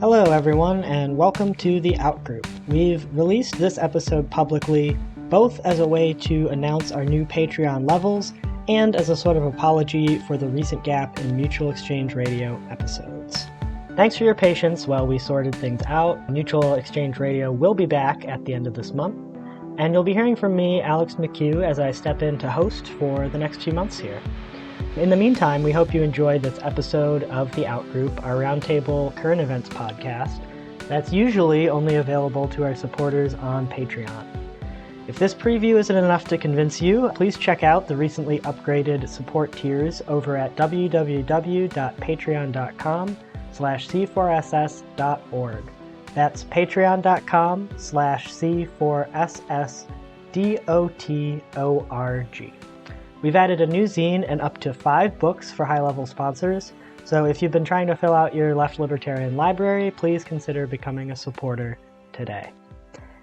Hello everyone, and welcome to the Outgroup. We've released this episode publicly, both as a way to announce our new Patreon levels, and as a sort of apology for the recent gap in Mutual Exchange Radio episodes. Thanks for your patience while we sorted things out. Mutual Exchange Radio will be back at the end of this month, and you'll be hearing from me, Alex McHugh, as I step in to host for the next few months here. In the meantime, we hope you enjoyed this episode of The Outgroup, our roundtable current events podcast that's usually only available to our supporters on Patreon. If this preview isn't enough to convince you, please check out the recently upgraded support tiers over at www.patreon.com/c4ss.org. That's patreon.com/c4ssdotorg. We've added a new zine and up to 5 books for high-level sponsors, so if you've been trying to fill out your left libertarian library, please consider becoming a supporter today.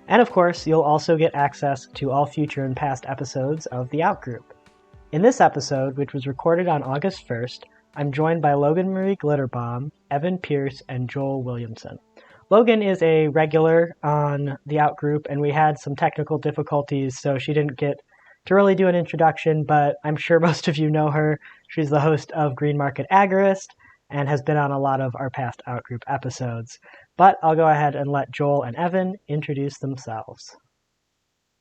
And of course, you'll also get access to all future and past episodes of The Outgroup. In this episode, which was recorded on August 1st, I'm joined by Logan Marie Glitterbaum, Evan Pierce, and Joel Williamson. Logan is a regular on The Outgroup, and we had some technical difficulties, so she didn't get to really do an introduction, but I'm sure most of you know her. She's the host of Green Market Agorist and has been on a lot of our past Outgroup episodes. But I'll go ahead and let Joel and Evan introduce themselves.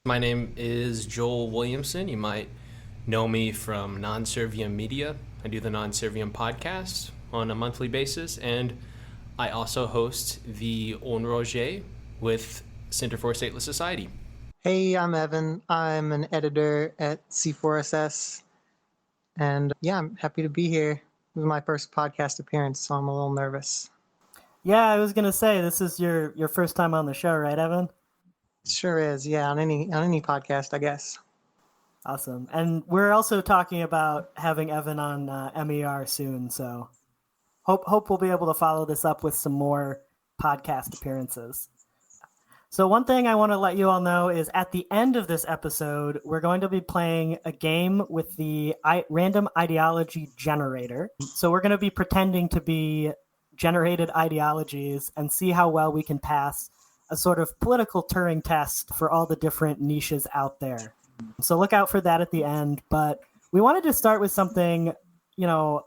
My name is Joel Williamson. You might know me from Non-Servium Media. I do the Non-Servium podcast on a monthly basis, and I also host the On Roger with Center for a Stateless Society. Hey, I'm Evan. I'm an editor at C4SS. And yeah, I'm happy to be here. This is my first podcast appearance, so I'm a little nervous. Yeah, I was going to say, this is your first time on the show, right, Evan? Sure is, yeah, on any podcast, I guess. Awesome. And we're also talking about having Evan on MER soon, so hope we'll be able to follow this up with some more podcast appearances. So one thing I want to let you all know is at the end of this episode, we're going to be playing a game with the random ideology generator. So we're going to be pretending to be generated ideologies and see how well we can pass a sort of political Turing test for all the different niches out there. So look out for that at the end. But we wanted to start with something,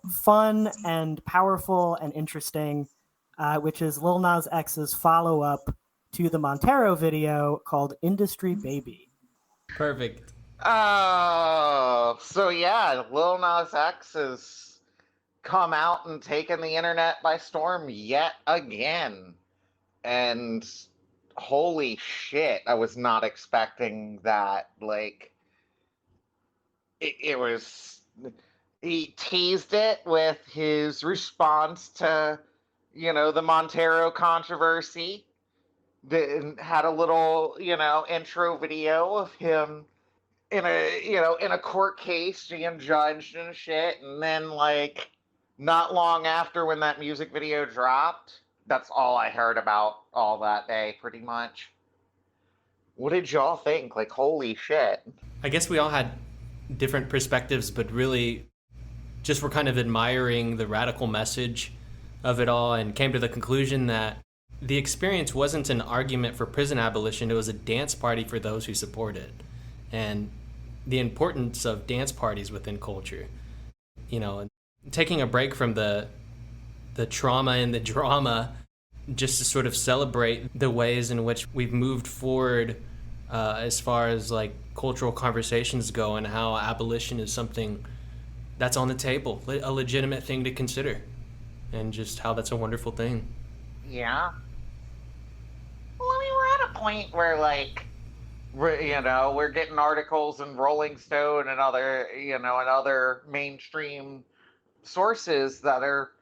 fun and powerful and interesting, which is Lil Nas X's follow-up to the Montero video called Industry Baby. Perfect. So yeah, Lil Nas X has come out and taken the internet by storm yet again. And holy shit, I was not expecting that. He teased it with his response to, the Montero controversy. Had a little, intro video of him in a court case being judged and shit. And then, not long after when that music video dropped, that's all I heard about all that day, pretty much. What did y'all think? Holy shit. I guess we all had different perspectives, but really just were kind of admiring the radical message of it all and came to the conclusion that the experience wasn't an argument for prison abolition, it was a dance party for those who support it. And the importance of dance parties within culture. Taking a break from the trauma and the drama, just to sort of celebrate the ways in which we've moved forward as far as cultural conversations go and how abolition is something that's on the table, a legitimate thing to consider, and just how that's a wonderful thing. Yeah. Well, we're at a point where, we're getting articles in Rolling Stone and other, and other mainstream sources that are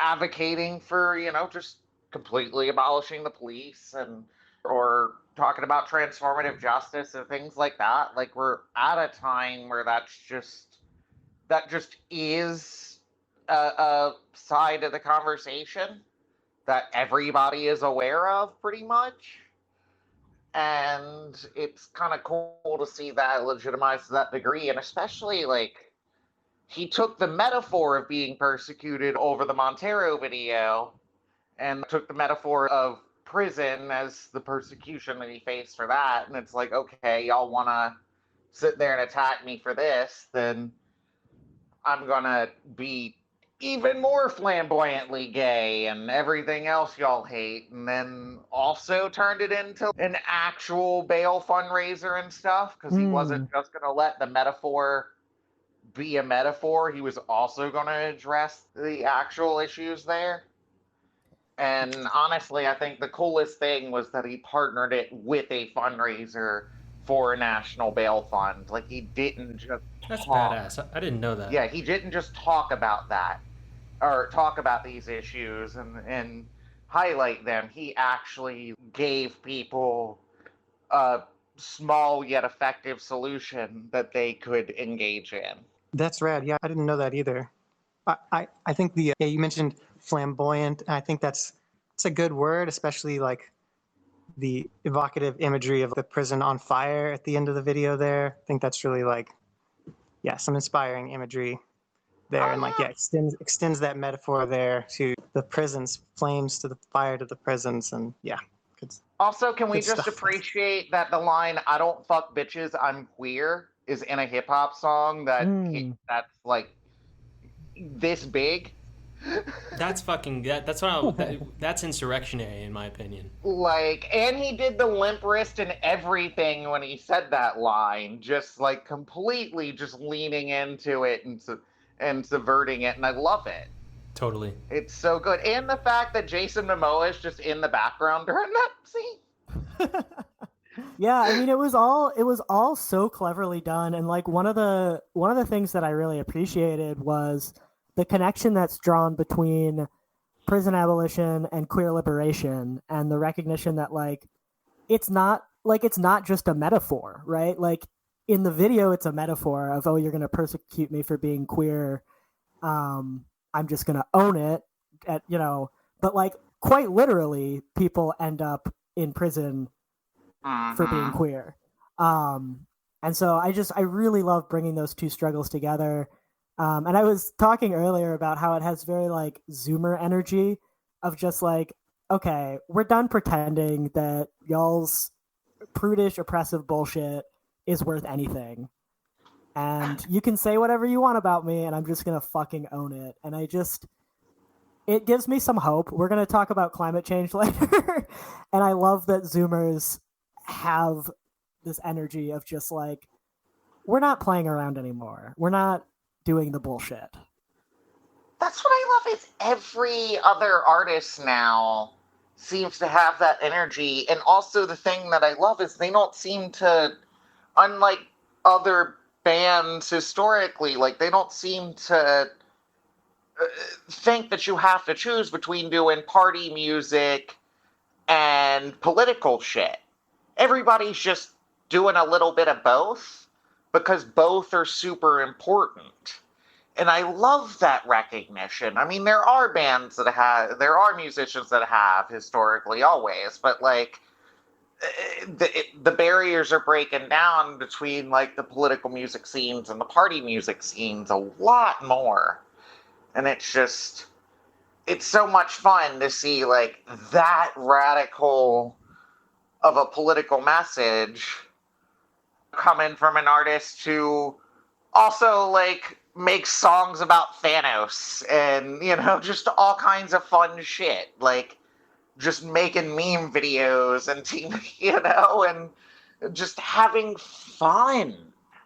advocating for, just completely abolishing the police or talking about transformative justice and things like that. We're at a time where that just is a side of the conversation that everybody is aware of, pretty much. And it's kind of cool to see that legitimized to that degree. And especially, he took the metaphor of being persecuted over the Montero video and took the metaphor of prison as the persecution that he faced for that. And it's like, okay, y'all want to sit there and attack me for this, then I'm going to be even more flamboyantly gay and everything else y'all hate. And then also turned it into an actual bail fundraiser and stuff, because he wasn't just going to let the metaphor be a metaphor. He was also going to address the actual issues there. And honestly, I think the coolest thing was that he partnered it with a fundraiser for a national bail fund. Like, he didn't just That's talk. badass. I didn't know that. Yeah, he didn't just talk about that or talk about these issues and highlight them. He actually gave people a small yet effective solution that they could engage in. That's rad. Yeah, I didn't know that either. I think the you mentioned flamboyant. And I think it's a good word, especially like the evocative imagery of the prison on fire at the end of the video there. I think that's really like, yeah, some inspiring imagery there. And like, yeah, extends that metaphor there to the prisons, flames to the fire to the prisons. And yeah. Also, can we Good just stuff. appreciate that the line, "I don't fuck bitches, I'm queer," is in a hip hop song that's like this big? That's fucking that's insurrectionary in my opinion. Like, and he did the limp wrist and everything when he said that line, just like completely just leaning into it and subverting it, and I love it. Totally. It's so good. And the fact that Jason Momoa is just in the background during that scene. Yeah, I mean, it was all so cleverly done, and like one of the things that I really appreciated was the connection that's drawn between prison abolition and queer liberation, and the recognition that like it's not just a metaphor, right? Like in the video, it's a metaphor of, oh, you're going to persecute me for being queer. I'm just going to own it, but like quite literally, people end up in prison for being queer. And so I really love bringing those two struggles together. And I was talking earlier about how it has very like Zoomer energy of just like, okay, we're done pretending that y'all's prudish, oppressive bullshit is worth anything. And you can say whatever you want about me, and I'm just going to fucking own it. And it gives me some hope. We're going to talk about climate change later. And I love that Zoomers have this energy of just like, we're not playing around anymore. We're not doing the bullshit. That's what I love is every other artist now seems to have that energy. And also the thing that I love is they don't seem to, unlike other bands historically, like they don't seem to think that you have to choose between doing party music and political shit. Everybody's just doing a little bit of both because both are super important. And I love that recognition. I mean, there are musicians that have historically always, but like the barriers are breaking down between like the political music scenes and the party music scenes a lot more. And it's so much fun to see like that radical of a political message coming from an artist who also like makes songs about Thanos and, just all kinds of fun shit. Like just making meme videos and and just having fun.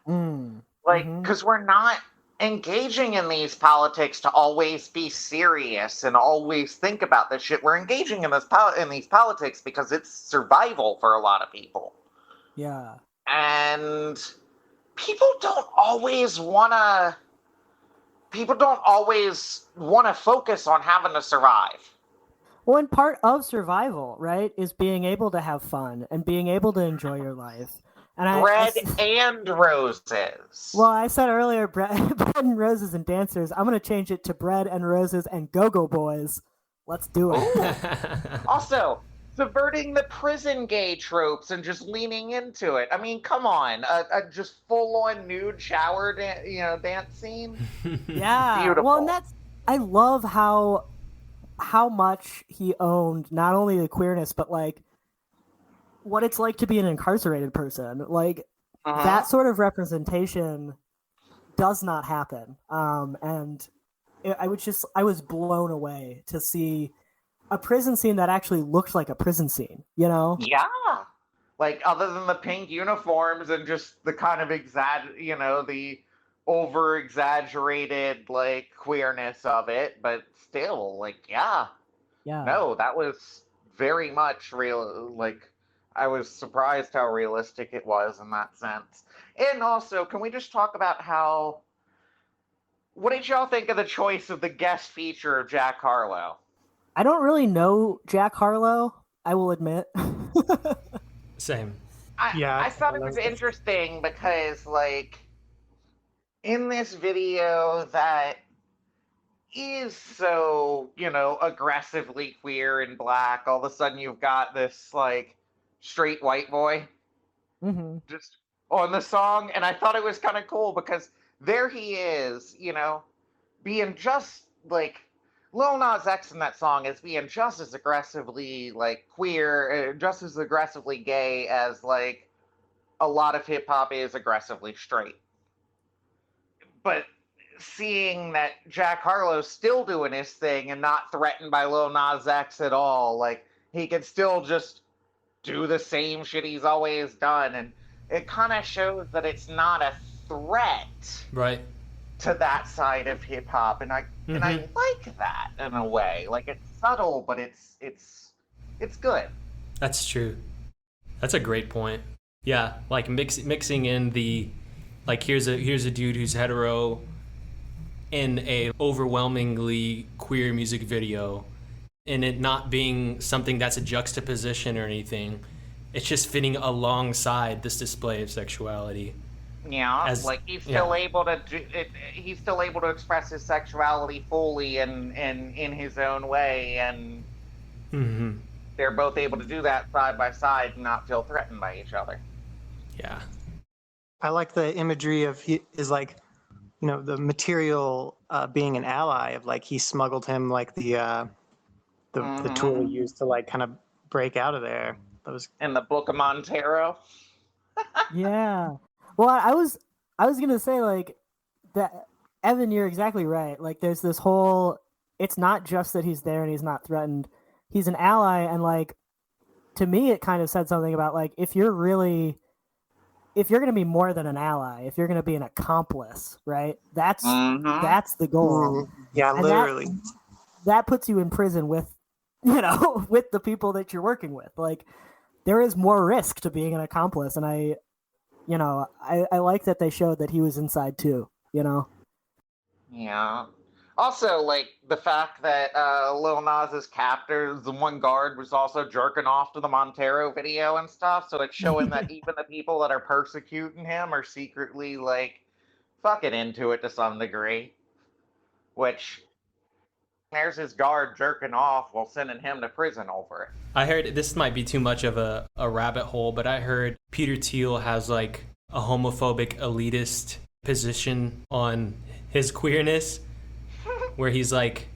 Because we're not engaging in these politics to always be serious and always think about this shit. We're engaging in these politics because it's survival for a lot of people. Yeah. And people don't always want to focus on having to survive. Well, and part of survival, right, is being able to have fun and being able to enjoy your life. And bread and roses. Well, I said earlier, bread and roses and dancers. I'm going to change it to bread and roses and go-go boys. Let's do it. Also, subverting the prison gay tropes and just leaning into it. I mean, come on. A just full-on nude shower dance scene? Yeah. Beautiful. Well, and I love how how much he owned not only the queerness, but like what it's like to be an incarcerated person. Like that sort of representation does not happen. And I was blown away to see a prison scene that actually looked like a prison scene, you know? Yeah. Like, other than the pink uniforms and just the kind of the over exaggerated, like, queerness of it, but still, like, yeah. No, that was very much real. Like, I was surprised how realistic it was in that sense. And also, can we just talk about what did y'all think of the choice of the guest feature of Jack Harlow? I don't really know Jack Harlow, I will admit. Same. I thought it was interesting because, like, in this video that is so, aggressively queer and black, all of a sudden you've got this, like, straight white boy just on the song. And I thought it was kind of cool because there he is, being just, like, Lil Nas X in that song is being just as aggressively, like, queer, just as aggressively gay as, like, a lot of hip-hop is aggressively straight. But seeing that Jack Harlow's still doing his thing and not threatened by Lil Nas X at all, like, he can still just do the same shit he's always done, and it kind of shows that it's not a threat. Right. To that side of hip hop, and I like that in a way. Like, it's subtle, but it's good. That's true. That's a great point. Yeah, like mixing in the, like, here's a dude who's hetero in a overwhelmingly queer music video, and it not being something that's a juxtaposition or anything. It's just fitting alongside this display of sexuality. Yeah, like, he's still able to do it. He's still able to express his sexuality fully and in his own way, and they're both able to do that side by side and not feel threatened by each other. Yeah, I like the imagery of the material being an ally of, like, he smuggled him, like, the tool he used to, like, kind of break out of there. That was in the Book of Montero. Yeah. Well, I was gonna say, like, that, Evan, you're exactly right. Like, there's this whole, it's not just that he's there and he's not threatened. He's an ally, and, like, to me, it kind of said something about, like, if you're gonna be more than an ally, if you're gonna be an accomplice, right? That's the goal. Yeah, and literally. That puts you in prison with, with the people that you're working with. Like, there is more risk to being an accomplice, and I like that they showed that he was inside too, Yeah. Also, like, the fact that Lil Nas's captor, the one guard, was also jerking off to the Montero video and stuff, so it's showing that even the people that are persecuting him are secretly, like, fucking into it to some degree. Which, there's his guard jerking off while sending him to prison over it. I heard, this might be too much of a rabbit hole, but I heard Peter Thiel has, like, a homophobic elitist position on his queerness, where he's like,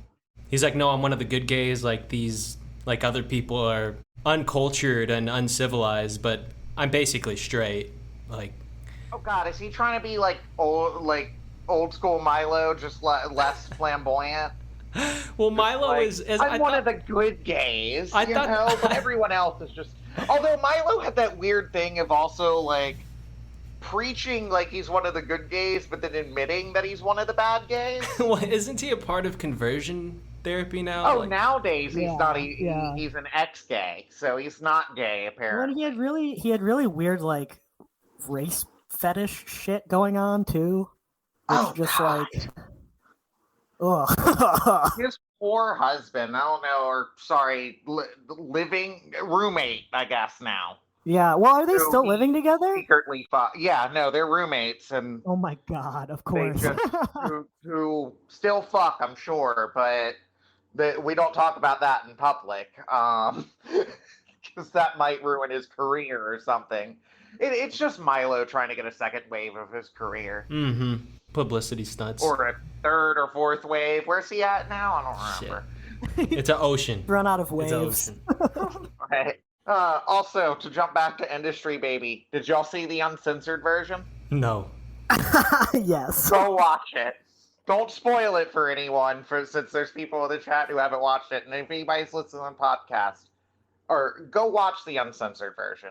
no, I'm one of the good gays, like, these, like, other people are uncultured and uncivilized, but I'm basically straight. Like, oh god, is he trying to be like old school Milo, just less flamboyant? Well, Milo like, is I'm one of the good gays, but everyone else is just. Although Milo had that weird thing of also, like, preaching like he's one of the good gays, but then admitting that he's one of the bad gays. Well, isn't he a part of conversion therapy now? Oh, like, nowadays he's not. He's an ex-gay, so he's not gay apparently. Well, he had really weird, like, race fetish shit going on too. It's just God. Like, ugh. His poor husband. I don't know, or sorry, living roommate, I guess now. Yeah, well, are they still living together? Secretly, yeah, no, they're roommates, and oh my god, of course. They just, who still fuck, I'm sure, but we don't talk about that in public, because that might ruin his career or something. It's just Milo trying to get a second wave of his career. Publicity stunts. Or a third or fourth wave. Where's he at now? I don't remember. It's an ocean. Run out of It's an waves. ocean. Right. Also, to jump back to Industry Baby, did y'all see the uncensored version? No. Yes. Go watch it. Don't spoil it for anyone, since there's people in the chat who haven't watched it, and if anybody's listening on podcast, or go watch the uncensored version.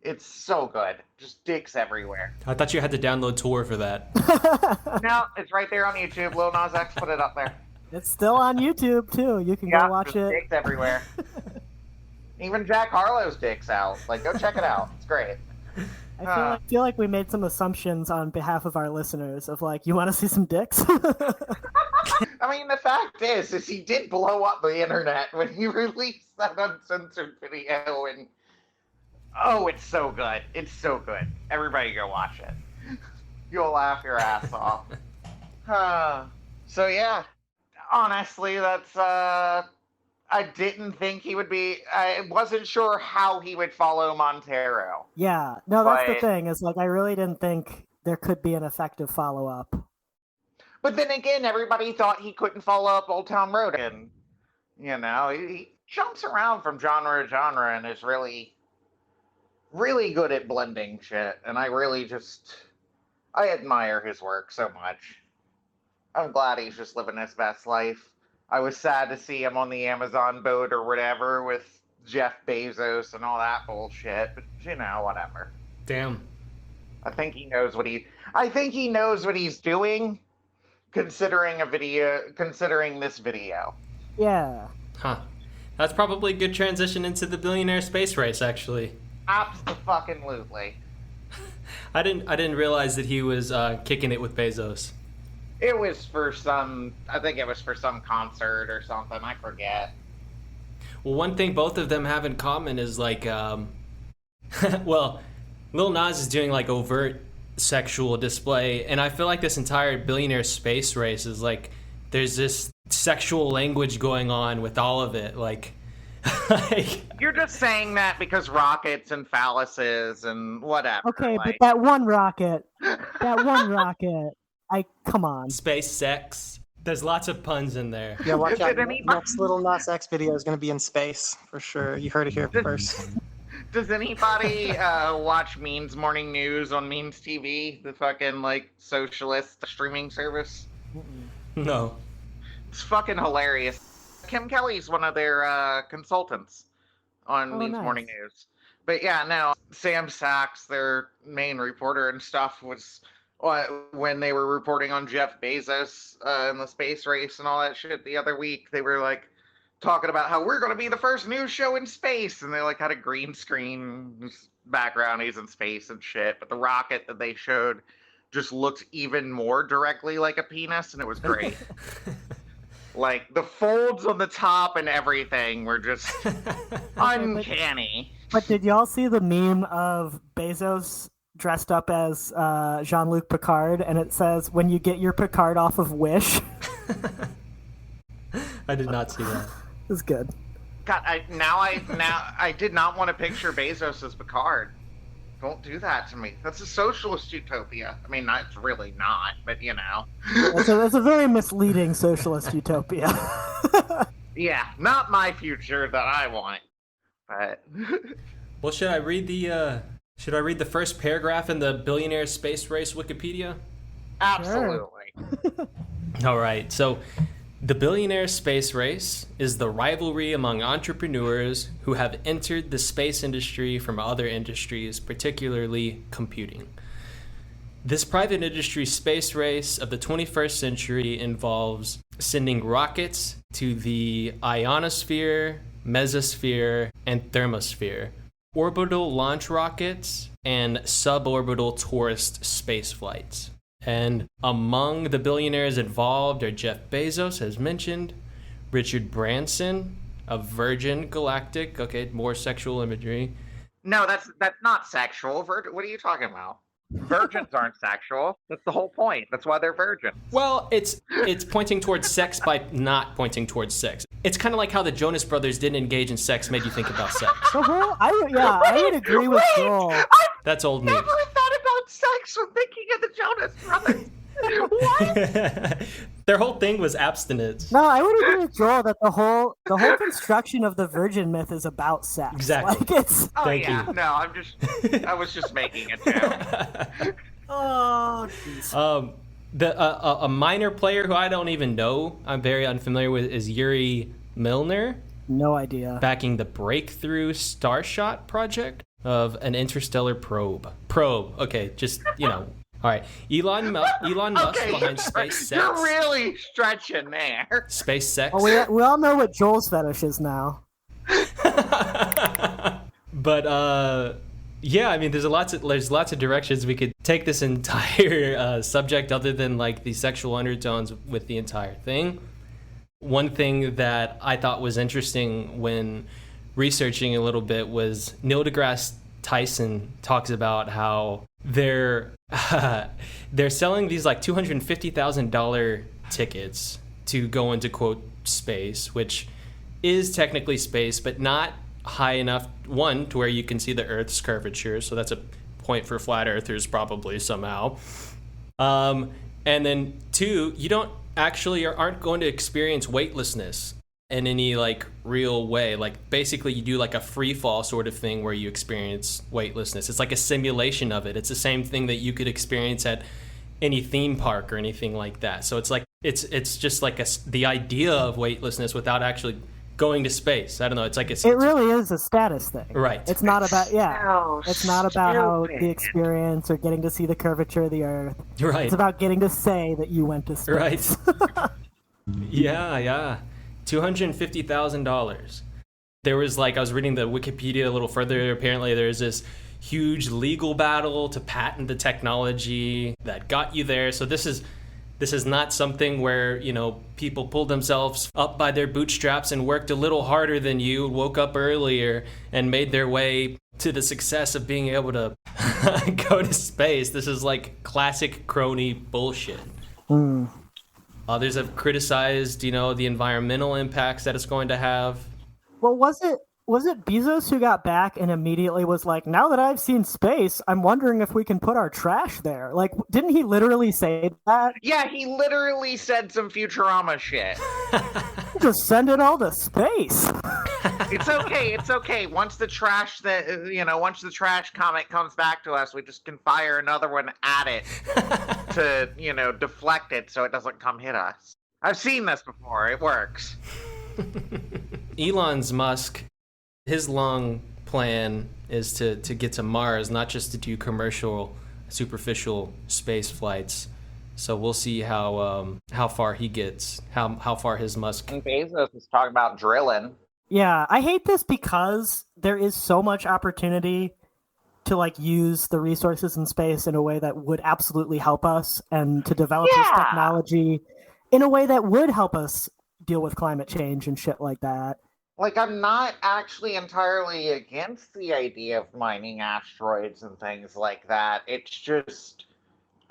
It's so good. Just dicks everywhere. I thought you had to download Tor for that. No, it's right there on YouTube. Lil Nas X put it up there. It's still on YouTube too. You can go watch just it. dicks everywhere. Even Jack Harlow's dick's out. Like, go check it out. It's great. I feel like we made some assumptions on behalf of our listeners of like, you want to see some dicks? I mean, the fact is he did blow up the internet when he released that uncensored video, and oh, it's so good. It's so good. Everybody go watch it. You'll laugh your ass off. So yeah, honestly, that's I didn't think he would be. I wasn't sure how he would follow Montero. Yeah, no, that's the But- thing. Is like I really didn't think there could be an effective follow up. But then again, everybody thought he couldn't follow up Old Town Road, and he jumps around from genre to genre and is really, really good at blending shit. And I admire his work so much. I'm glad he's just living his best life. I was sad to see him on the Amazon boat or whatever with Jeff Bezos and all that bullshit, but whatever. Damn. I think he knows what he's doing, considering this video. Yeah. Huh. That's probably a good transition into the billionaire space race, actually. Abso-fucking-lutely. I didn't realize that he was kicking it with Bezos. It was for some concert or something, I forget. Well, one thing both of them have in common is like, well, Lil Nas is doing like overt sexual display, and I feel like this entire billionaire space race is like, there's this sexual language going on with all of it, like You're just saying that because rockets and phalluses and whatever. Okay, but like, that one rocket, come on. space sex. There's lots of puns in there. Yeah, watch Is out. it any- Next Little Nas X video is going to be in space for sure. You heard it here first. Does anybody watch Means Morning News on Means TV, the fucking like socialist streaming service? No. It's fucking hilarious. Kim Kelly's one of their consultants on Means nice. Morning News. But yeah, no, Sam Sachs, their main reporter and stuff, was when they were reporting on Jeff Bezos and the space race and all that shit the other week, they were like talking about how we're going to be the first news show in space, and they like had a green screen background, he's in space and shit, but the rocket that they showed just looked even more directly like a penis, and it was great. Like the folds on the top and everything were just uncanny. But did y'all see the meme of Bezos dressed up as Jean-Luc Picard, and it says, "When you get your Picard off of Wish"? I did not see that. It's good. God, I did not want to picture Bezos as Picard. Don't do that to me. That's a socialist utopia. I mean, it's really not, but you know. That's a very misleading socialist utopia. Yeah, not my future that I want. But Well, should I read the first paragraph in the Billionaire Space Race Wikipedia? absolutely. All right. So, the Billionaire Space Race is the rivalry among entrepreneurs who have entered the space industry from other industries, particularly computing. This private industry space race of the 21st century involves sending rockets to the ionosphere, mesosphere, and thermosphere, orbital launch rockets, and suborbital tourist space flights. And among the billionaires involved are Jeff Bezos, as mentioned, Richard Branson of Virgin Galactic, okay, more sexual imagery. No, that's not sexual. What are you talking about? Virgins aren't sexual. That's the whole point. That's why they're virgins. Well, it's pointing towards sex by not pointing towards sex. It's kind of like how the Jonas Brothers didn't engage in sex made you think about sex. I would agree with Joel. That's old news. Never thought about sex when thinking of the Jonas Brothers. What? Their whole thing was abstinence. No, I would agree with Joel that the whole construction of the virgin myth is about sex. Exactly. Like it's. Oh Thank yeah, you. no, I was just making a joke. Oh, jeez. A minor player who I don't even know, I'm very unfamiliar with, is Yuri Milner, No idea. backing the Breakthrough Starshot project of an interstellar probe. Okay, just, All right. Elon Musk Okay, behind SpaceX. you're really stretching there. SpaceX. Oh, we all know what Joel's fetish is now. But yeah, I mean, there's lots of directions we could take this entire subject, other than like the sexual undertones with the entire thing. One thing that I thought was interesting when researching a little bit was Neil deGrasse Tyson talks about how they're selling these like $250,000 tickets to go into, quote, space, which is technically space, but not high enough, one, to where you can see the Earth's curvature, so that's a point for flat earthers probably somehow. And then two, you don't actually aren't going to experience weightlessness in any like real way. Like basically you do like a free fall sort of thing where you experience weightlessness. It's like a simulation of it. It's the same thing that you could experience at any theme park or anything like that. So it's like it's just like the idea of weightlessness without actually going to space. I don't know. It's like It really is a status thing. Right. It's not about So It's not about how stupid. the experience or getting to see the curvature of the Earth. Right. It's about getting to say that you went to space. Right. Yeah. $250,000. There was like, I was reading the Wikipedia a little further. Apparently there's this huge legal battle to patent the technology that got you there. So this is not something where, people pulled themselves up by their bootstraps and worked a little harder than you, woke up earlier, and made their way to the success of being able to go to space. This is like classic crony bullshit. Others have criticized, the environmental impacts that it's going to have. Well, was it Bezos who got back and immediately was like, now that I've seen space, I'm wondering if we can put our trash there? Like, didn't he literally say that? Yeah, he literally said some Futurama shit. Just send it all to space. It's okay. Once the trash comet comes back to us, we just can fire another one at it to, deflect it so it doesn't come hit us. I've seen this before. It works. Elon Musk, his long plan is to get to Mars, not just to do commercial, superficial space flights. So we'll see how far he gets, how far his Musk. And Bezos is talking about drilling. Yeah, I hate this because there is so much opportunity to like use the resources in space in a way that would absolutely help us, and to develop this technology in a way that would help us deal with climate change and shit like that. Like, I'm not actually entirely against the idea of mining asteroids and things like that. It's just,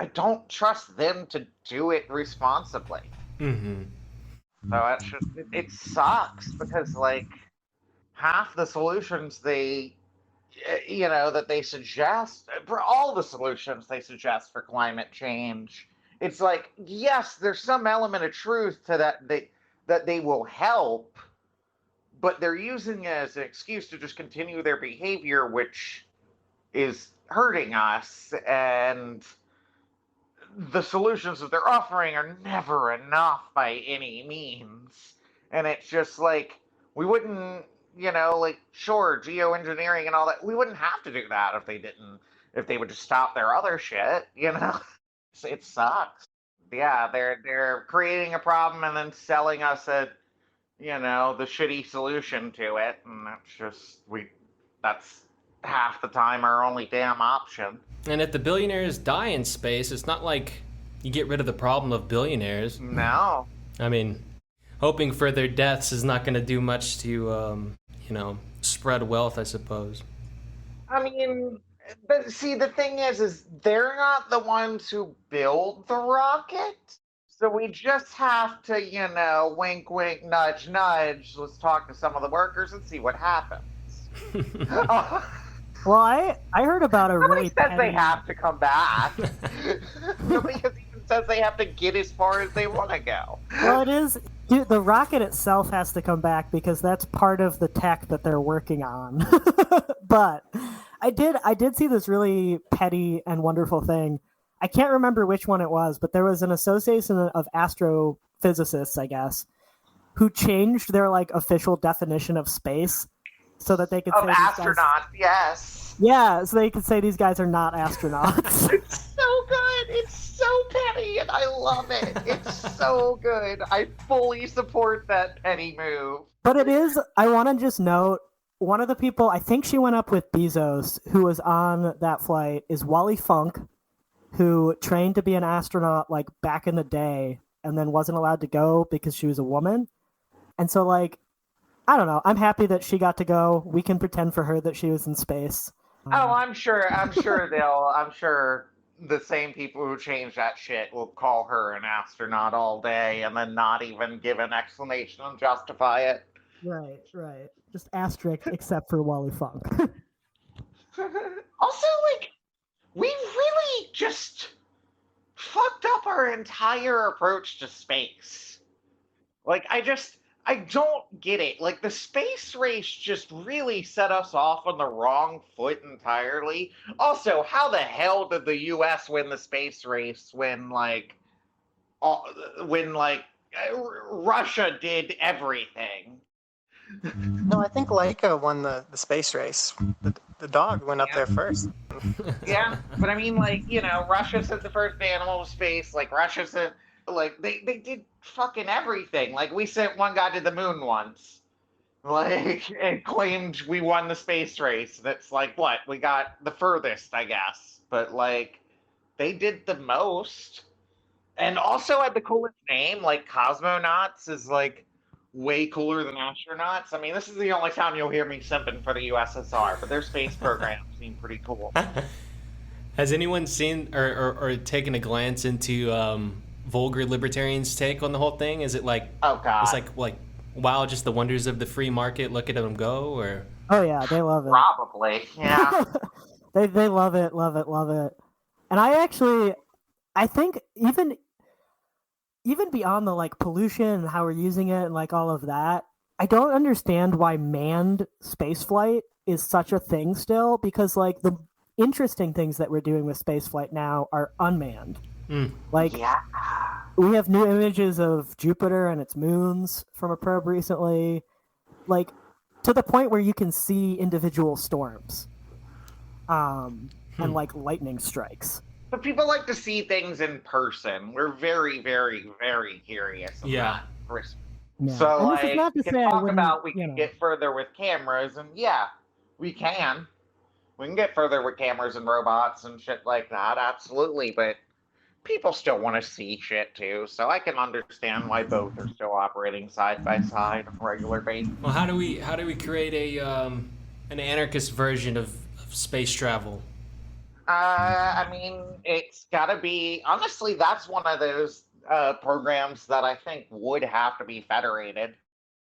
I don't trust them to do it responsibly. Mm-hmm. So it's just, it sucks because, like, half the solutions that they suggest, for all the solutions they suggest for climate change, it's like, yes, there's some element of truth to that they will help, but they're using it as an excuse to just continue their behavior, which is hurting us, and the solutions that they're offering are never enough by any means. And it's just like, we wouldn't, sure, geoengineering and all that, we wouldn't have to do that if they would just stop their other shit, It sucks. Yeah, they're creating a problem and then selling us the shitty solution to it, and that's half the time our only damn option. And if the billionaires die in space, it's not like you get rid of the problem of billionaires. No. I mean, hoping for their deaths is not going to do much to, spread wealth, I suppose. I mean, but see, the thing is they're not the ones who build the rocket. So we just have to, wink, wink, nudge, nudge. Let's talk to some of the workers and see what happens. Well, I heard about a Nobody really says they petty... have to come back. Nobody has even says they have to get as far as they want to go. Well, it is. Dude, the rocket itself has to come back because that's part of the tech that they're working on. But I did see this really petty and wonderful thing. I can't remember which one it was, but there was an association of astrophysicists, I guess, who changed their like official definition of space so that they could Of say astronauts, yes. Yeah, so they could say these guys are not astronauts. It's so good. It's so petty, and I love it. It's so good. I fully support that petty move. But it is, I want to just note, one of the people, I think she went up with Bezos, who was on that flight, is Wally Funk, who trained to be an astronaut like back in the day and then wasn't allowed to go because she was a woman. And so like, I don't know. I'm happy that she got to go. We can pretend for her that she was in space. Oh, I'm sure the same people who changed that shit will call her an astronaut all day and then not even give an explanation and justify it. Right. Just asterisk, except for Wally Funk. Also, like, we really just fucked up our entire approach to space. Like, I don't get it. Like, the space race just really set us off on the wrong foot entirely. Also, how the hell did the U.S. win the space race when Russia did everything? No, I think Laika won the space race. The dog went up there first. Yeah, but I mean, like, you know, Russia sent the first animal to space. Like, Russia sent, like, they did fucking everything. Like, we sent one guy to the moon once. Like, and claimed we won the space race. That's like, what? We got the furthest, I guess. But, like, they did the most. And also had the coolest name. Like, cosmonauts is, like, way cooler than astronauts. I mean, this is the only time you'll hear me simping for the USSR, but their space programs seem pretty cool. Has anyone seen or taken a glance into vulgar libertarians' take on the whole thing? Is it like, oh god, it's like wow, just the wonders of the free market, look at them go? Or oh yeah, they love it. Probably, yeah. they love it. And I think even beyond the like pollution and how we're using it and like all of that, I don't understand why manned spaceflight is such a thing still, because like the interesting things that we're doing with spaceflight now are unmanned. Like, yeah. We have new images of Jupiter and its moons from a probe recently, like to the point where you can see individual storms and like lightning strikes. But people like to see things in person. We're very, very, very curious. Yeah. Yeah. So, and like, this is not to we can say talk about we can get further with cameras, and yeah, we can. We can get further with cameras and robots and shit like that, absolutely, but people still want to see shit too, so I can understand why both are still operating side by side on a regular basis. Well, how do we create an anarchist version of space travel? I mean, it's gotta be, honestly, that's one of those programs that I think would have to be federated.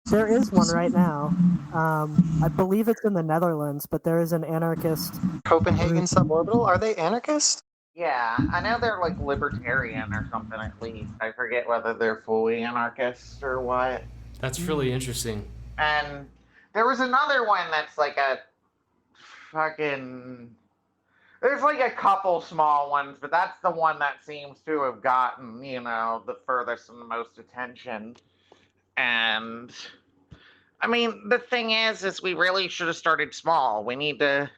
There is one right now. I believe it's in the Netherlands, but there is an anarchist. Copenhagen Suborbital? Are they anarchist? Yeah, I know they're like libertarian or something at least. I forget whether they're fully anarchist or what. That's really interesting. And there was another one that's like a fucking... There's like a couple small ones, but that's the one that seems to have gotten, you know, the furthest and the most attention. And I mean, the thing is we really should have started small. We need to,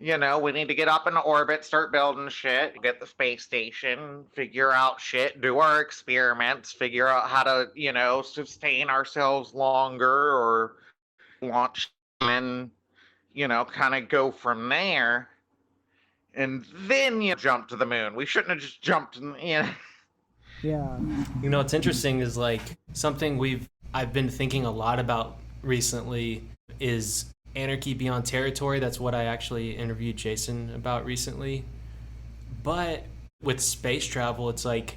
you know, get up in orbit, start building shit, get the space station, figure out shit, do our experiments, figure out how to, you know, sustain ourselves longer or launch and, you know, kind of go from there. And then you jump to the moon. We shouldn't have just jumped, you know. Yeah. You know, what's interesting is like something I've been thinking a lot about recently is anarchy beyond territory. That's what I actually interviewed Jason about recently. But with space travel, it's like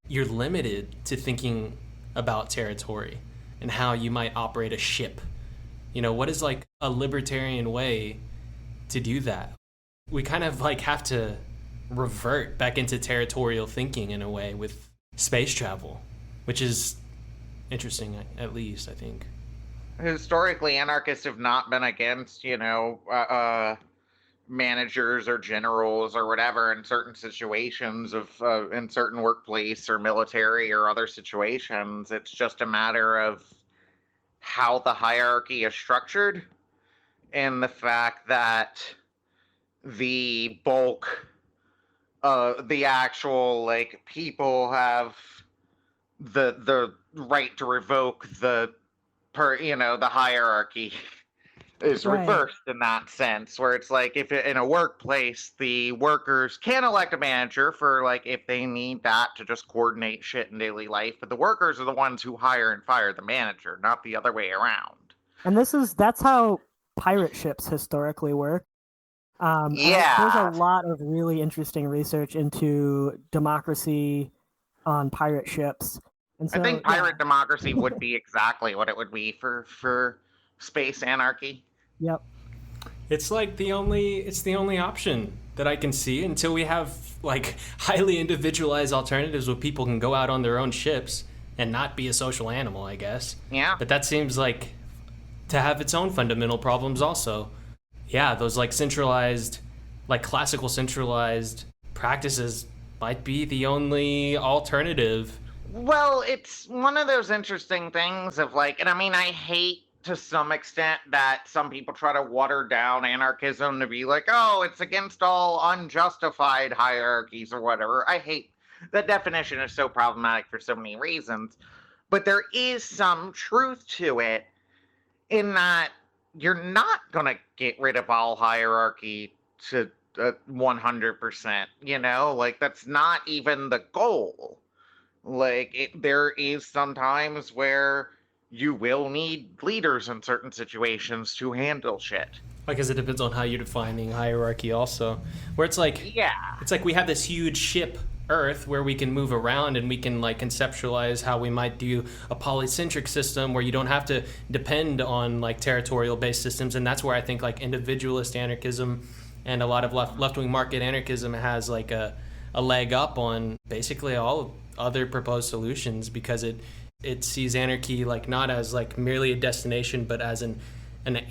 you're limited to thinking about territory and how you might operate a ship. You know, what is like a libertarian way to do that? We kind of like have to revert back into territorial thinking in a way with space travel, which is interesting, at least, I think. Historically, anarchists have not been against, managers or generals or whatever in certain situations of in certain workplace or military or other situations. It's just a matter of how the hierarchy is structured and the fact that the bulk the actual like people have the right to revoke the the hierarchy is Right. reversed in that sense, where it's like if in a workplace the workers can elect a manager for like if they need that to just coordinate shit in daily life, but the workers are the ones who hire and fire the manager, not the other way around. And that's how pirate ships historically work. There's a Yeah, lot of really interesting research into democracy on pirate ships. And I so, think pirate democracy would be exactly what it would be for space anarchy. Yep. It's like the only option that I can see until we have like highly individualized alternatives where people can go out on their own ships and not be a social animal, I guess. Yeah. But that seems like to have its own fundamental problems also. Yeah, those like centralized, like classical centralized practices might be the only alternative. Well, it's one of those interesting things of like, and I mean, I hate to some extent that some people try to water down anarchism to be like, oh, it's against all unjustified hierarchies or whatever. I hate that definition is so problematic for so many reasons. But there is some truth to it in that you're not going to get rid of all hierarchy to 100%, like that's not even the goal. Like, there is sometimes where you will need leaders in certain situations to handle shit. I guess it depends on how you're defining hierarchy also. Where it's like, Yeah. it's like we have this huge ship, Earth, where we can move around and we can like conceptualize how we might do a polycentric system where you don't have to depend on like territorial based systems. And that's where I think like individualist anarchism and a lot of left-wing market anarchism has like a leg up on basically all other proposed solutions, because it sees anarchy like not as like merely a destination but as an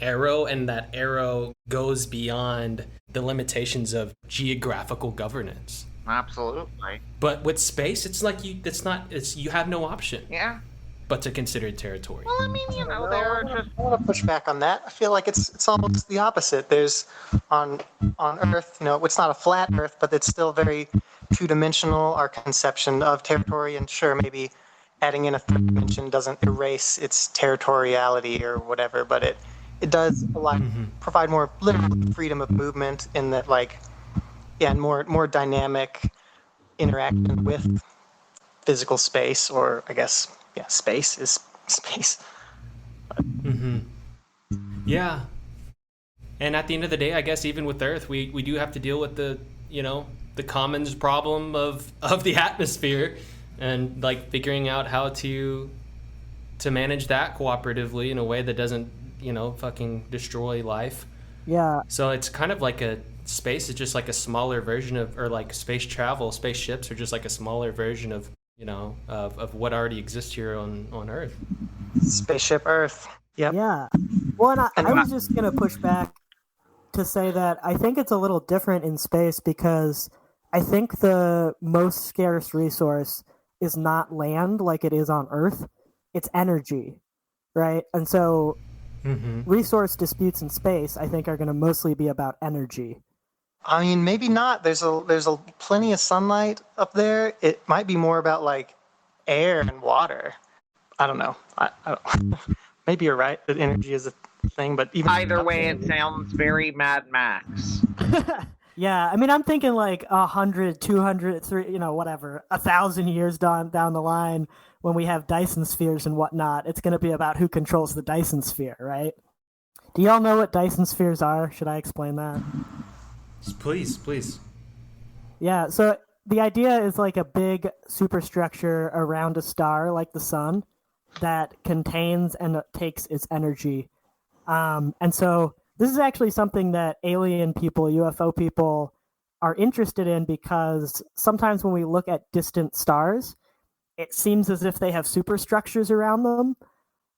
arrow, and that arrow goes beyond the limitations of geographical governance. Absolutely. But with space, it's like you have no option Yeah. but to consider it territory. Well, I mean, there are just. I want to push back on that. I feel like it's almost the opposite. There's on Earth, it's not a flat Earth, but it's still very two-dimensional, our conception of territory. And sure, maybe adding in a third dimension doesn't erase its territoriality or whatever, but it does provide more literal freedom of movement in that, like, and more dynamic interaction with physical space, or I guess, space is space. Yeah. And at the end of the day, I guess even with Earth, we do have to deal with the commons problem of the atmosphere, and like figuring out how to manage that cooperatively in a way that doesn't, fucking destroy life. Yeah. So it's kind of like space is just like a smaller version of, or like space travel, spaceships are just like a smaller version of, of what already exists here on Earth. Spaceship Earth. Yep. Yeah. Well, and I was just going to push back to say that I think it's a little different in space, because I think the most scarce resource is not land like it is on Earth. It's energy, right? And so resource disputes in space, I think, are going to mostly be about energy. I mean, maybe not. There's a plenty of sunlight up there. It might be more about like air and water. I don't know. I don't. Maybe you're right that energy is a thing, but even Either way, it sounds very Mad Max. Yeah, I mean, I'm thinking like 100, 200, 300, whatever, 1,000 years down the line, when we have Dyson spheres and whatnot, it's going to be about who controls the Dyson sphere, right? Do y'all know what Dyson spheres are? Should I explain that? Please. Yeah, so the idea is like a big superstructure around a star like the sun that contains and takes its energy. And so this is actually something that alien people, UFO people, are interested in, because sometimes when we look at distant stars, it seems as if they have superstructures around them.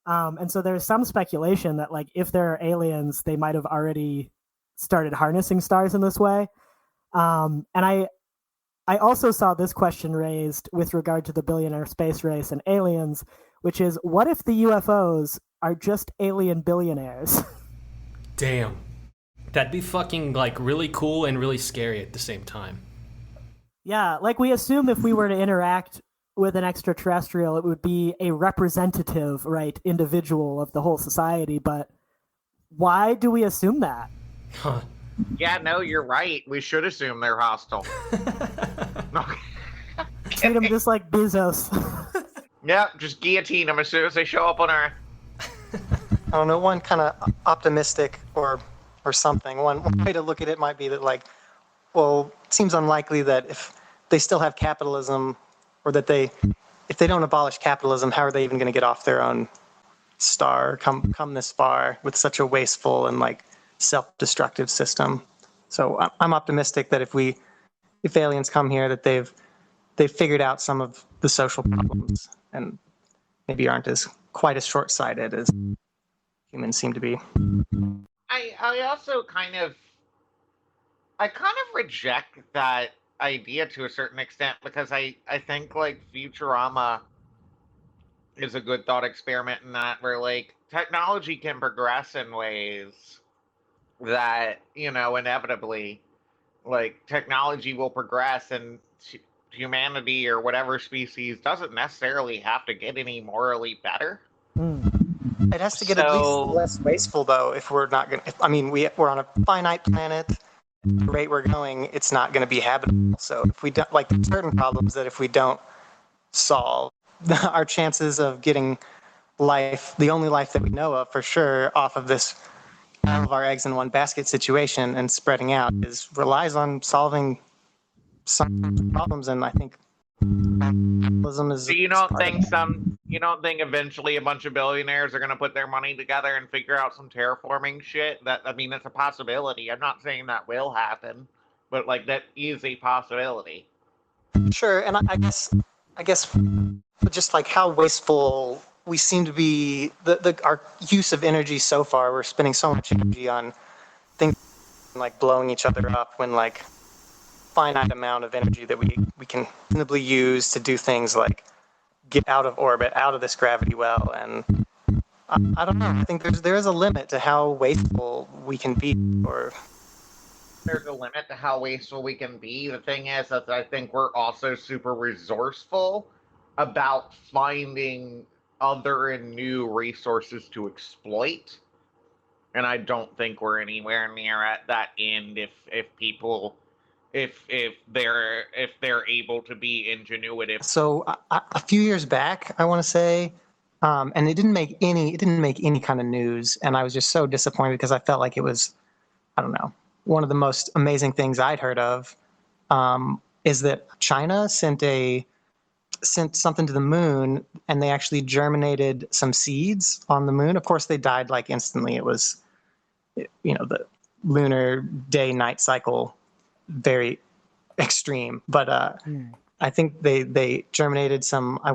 And so there's some speculation that, like, if there are aliens, they might have already started harnessing stars in this way. And I also saw this question raised with regard to the billionaire space race and aliens, which is, what if the UFOs are just alien billionaires? Damn. That'd be fucking, like, really cool and really scary at the same time. Yeah, like, we assume if we were to interact with an extraterrestrial, it would be a representative, right, individual of the whole society, but why do we assume that? Huh. Yeah, no, you're right. We should assume they're hostile. Treat them just like Bezos. Yeah, just guillotine them as soon as they show up on Earth. I don't know, one kind of optimistic or something. One way to look at it might be that, like, well, it seems unlikely that if they still have capitalism, or that if they don't abolish capitalism, how are they even going to get off their own star, come this far with such a wasteful and, like, self-destructive system? So I'm optimistic that if aliens come here, that they've figured out some of the social problems and maybe aren't quite as short-sighted as humans seem to be. I also kind of reject that idea to a certain extent, because I think, like, Futurama is a good thought experiment in that, where, like, technology can progress in ways that, inevitably, like, technology will progress, and humanity or whatever species doesn't necessarily have to get any morally better. It has to get at least less wasteful, though, if we're not going to... I mean, we're on a finite planet. The rate we're going, it's not going to be habitable. So if we don't... Like, certain problems that if we don't solve, our chances of getting life, the only life that we know of for sure, off of this all of our eggs in one basket situation and spreading out, relies on solving some problems, and I think capitalism is... So you don't think eventually a bunch of billionaires are going to put their money together and figure out some terraforming shit? It's a possibility. I'm not saying that will happen, but, like, that is a possibility. Sure, and I guess just, like, how wasteful we seem to be, our use of energy so far, we're spending so much energy on things like blowing each other up, when, like, finite amount of energy that we can reasonably use to do things like get out of orbit, out of this gravity well, and I don't know. I think there is a limit to how wasteful we can be, or... There's a limit to how wasteful we can be. The thing is that I think we're also super resourceful about finding other and new resources to exploit. And I don't think we're anywhere near at that end if they're able to be ingenuitive. So a few years back, I want to say, and it didn't make any kind of news, and I was just so disappointed because I felt like it was, I don't know, one of the most amazing things I'd heard of, is that China sent something to the moon, and they actually germinated some seeds on the moon. Of course, they died, like, instantly. It was, the lunar day-night cycle, very extreme. But I think they germinated some, I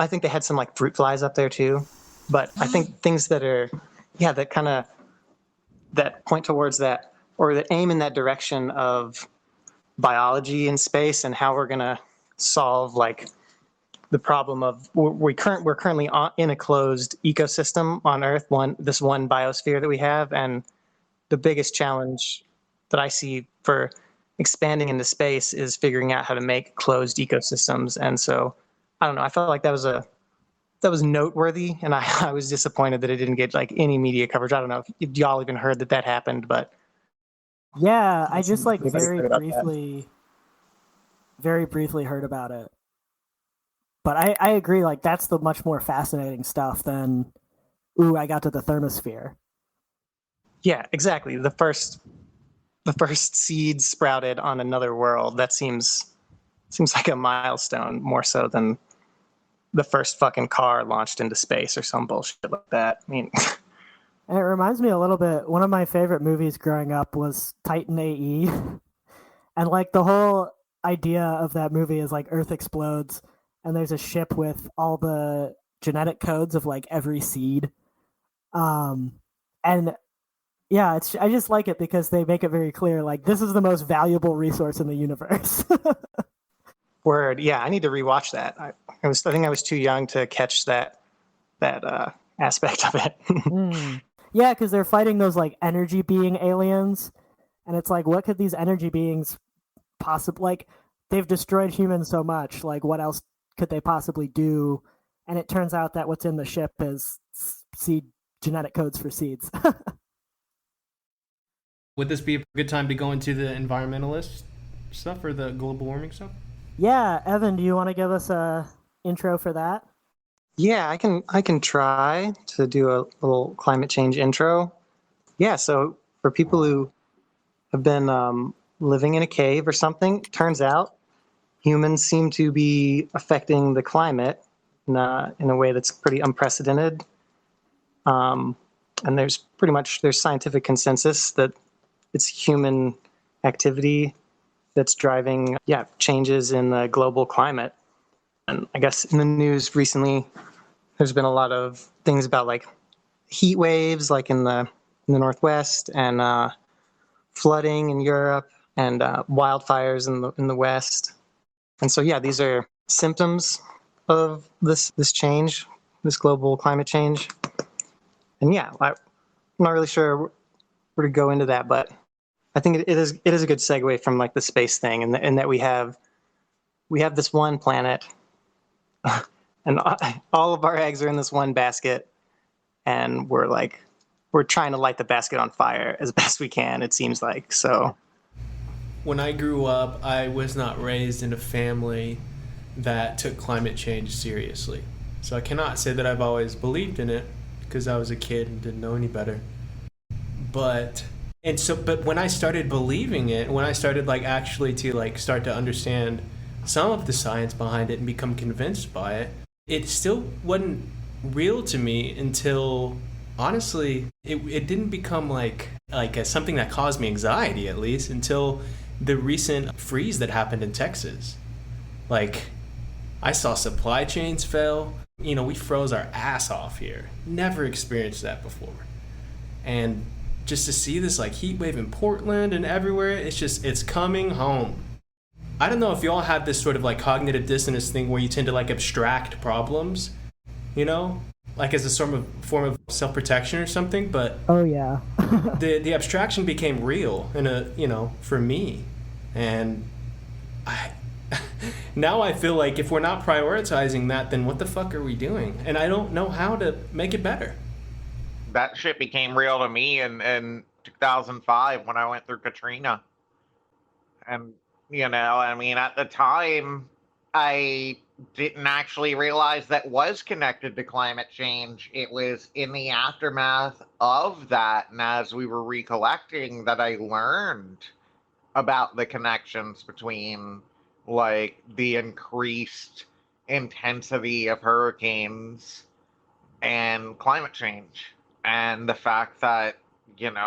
think they had some, like, fruit flies up there too. But I think things that are, that kind of, that point towards that, or that aim in that direction of biology in space and how we're going to solve, like, the problem of we're currently in a closed ecosystem on Earth, this one biosphere that we have, and the biggest challenge that I see for expanding into space is figuring out how to make closed ecosystems. And so, I don't know, I felt like that was noteworthy, and I was disappointed that it didn't get, like, any media coverage. I don't know if y'all even heard that happened, but yeah, I just, like, very briefly heard about it. But I agree, like, that's the much more fascinating stuff than, I got to the thermosphere. Yeah, exactly. The first seed sprouted on another world. That seems like a milestone, more so than the first fucking car launched into space or some bullshit like that. I mean, And it reminds me a little bit. One of my favorite movies growing up was Titan AE, and like the whole idea of that movie is like Earth explodes, and there's a ship with all the genetic codes of like every seed. And yeah, I just like it because they make it very clear like this is the most valuable resource in the universe. Word. Yeah, I need to rewatch that. I think I was too young to catch that aspect of it. Yeah, because they're fighting those like energy being aliens, and it's like, what could these energy beings possibly like? They've destroyed humans so much. Like, what else could they possibly do? And it turns out that what's in the ship is seed genetic codes for seeds. Would this be a good time to go into the environmentalist stuff or the global warming stuff? Yeah, Evan, do you want to give us a intro for that? Yeah, I can try to do a little climate change intro. Yeah, so for people who have been living in a cave or something, turns out humans seem to be affecting the climate in a way that's pretty unprecedented. And there's scientific consensus that it's human activity that's driving changes in the global climate. And I guess in the news recently, there's been a lot of things about like heat waves, like in the Northwest, and flooding in Europe, and wildfires in the West. And so, yeah, these are symptoms of this change, this global climate change. And yeah, I'm not really sure where to go into that, but I think it is a good segue from like the space thing, and that we have this one planet, and all of our eggs are in this one basket, and we're trying to light the basket on fire as best we can. It seems like so. When I grew up, I was not raised in a family that took climate change seriously. So I cannot say that I've always believed in it because I was a kid and didn't know any better. But when I started believing it, when I started like actually to like start to understand some of the science behind it and become convinced by it, it still wasn't real to me until honestly it didn't become like something that caused me anxiety, at least until the recent freeze that happened in Texas. Like, I saw supply chains fail. You know, we froze our ass off here. Never experienced that before. And just to see this like heat wave in Portland and everywhere, it's coming home. I don't know if y'all have this sort of like cognitive dissonance thing where you tend to like abstract problems, you know, like as a form of self-protection or something, but oh yeah. the abstraction became real for me. And now I feel like if we're not prioritizing that, then what the fuck are we doing? And I don't know how to make it better. That shit became real to me in 2005 when I went through Katrina. And, I mean, at the time, I didn't actually realize that was connected to climate change. It was in the aftermath of that, and as we were recollecting, that I learned about the connections between, like, the increased intensity of hurricanes and climate change. And the fact that,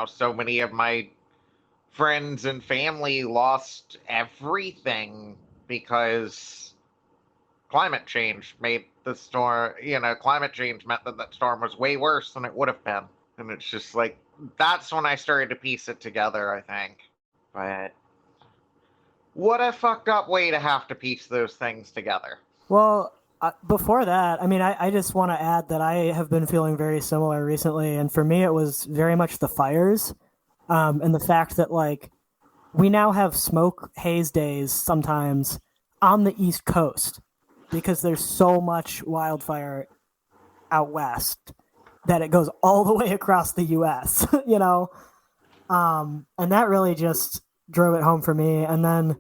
so many of my friends and family lost everything because climate change made the storm, climate change meant that storm was way worse than it would have been. And it's just like, that's when I started to piece it together, I think. But what a fucked up way to have to piece those things together. Well, before that, I mean, I just want to add that I have been feeling very similar recently. And for me, it was very much the fires, and the fact that, like, we now have smoke haze days sometimes on the East Coast because there's so much wildfire out west that it goes all the way across the U.S., and that really just drove it home for me. And then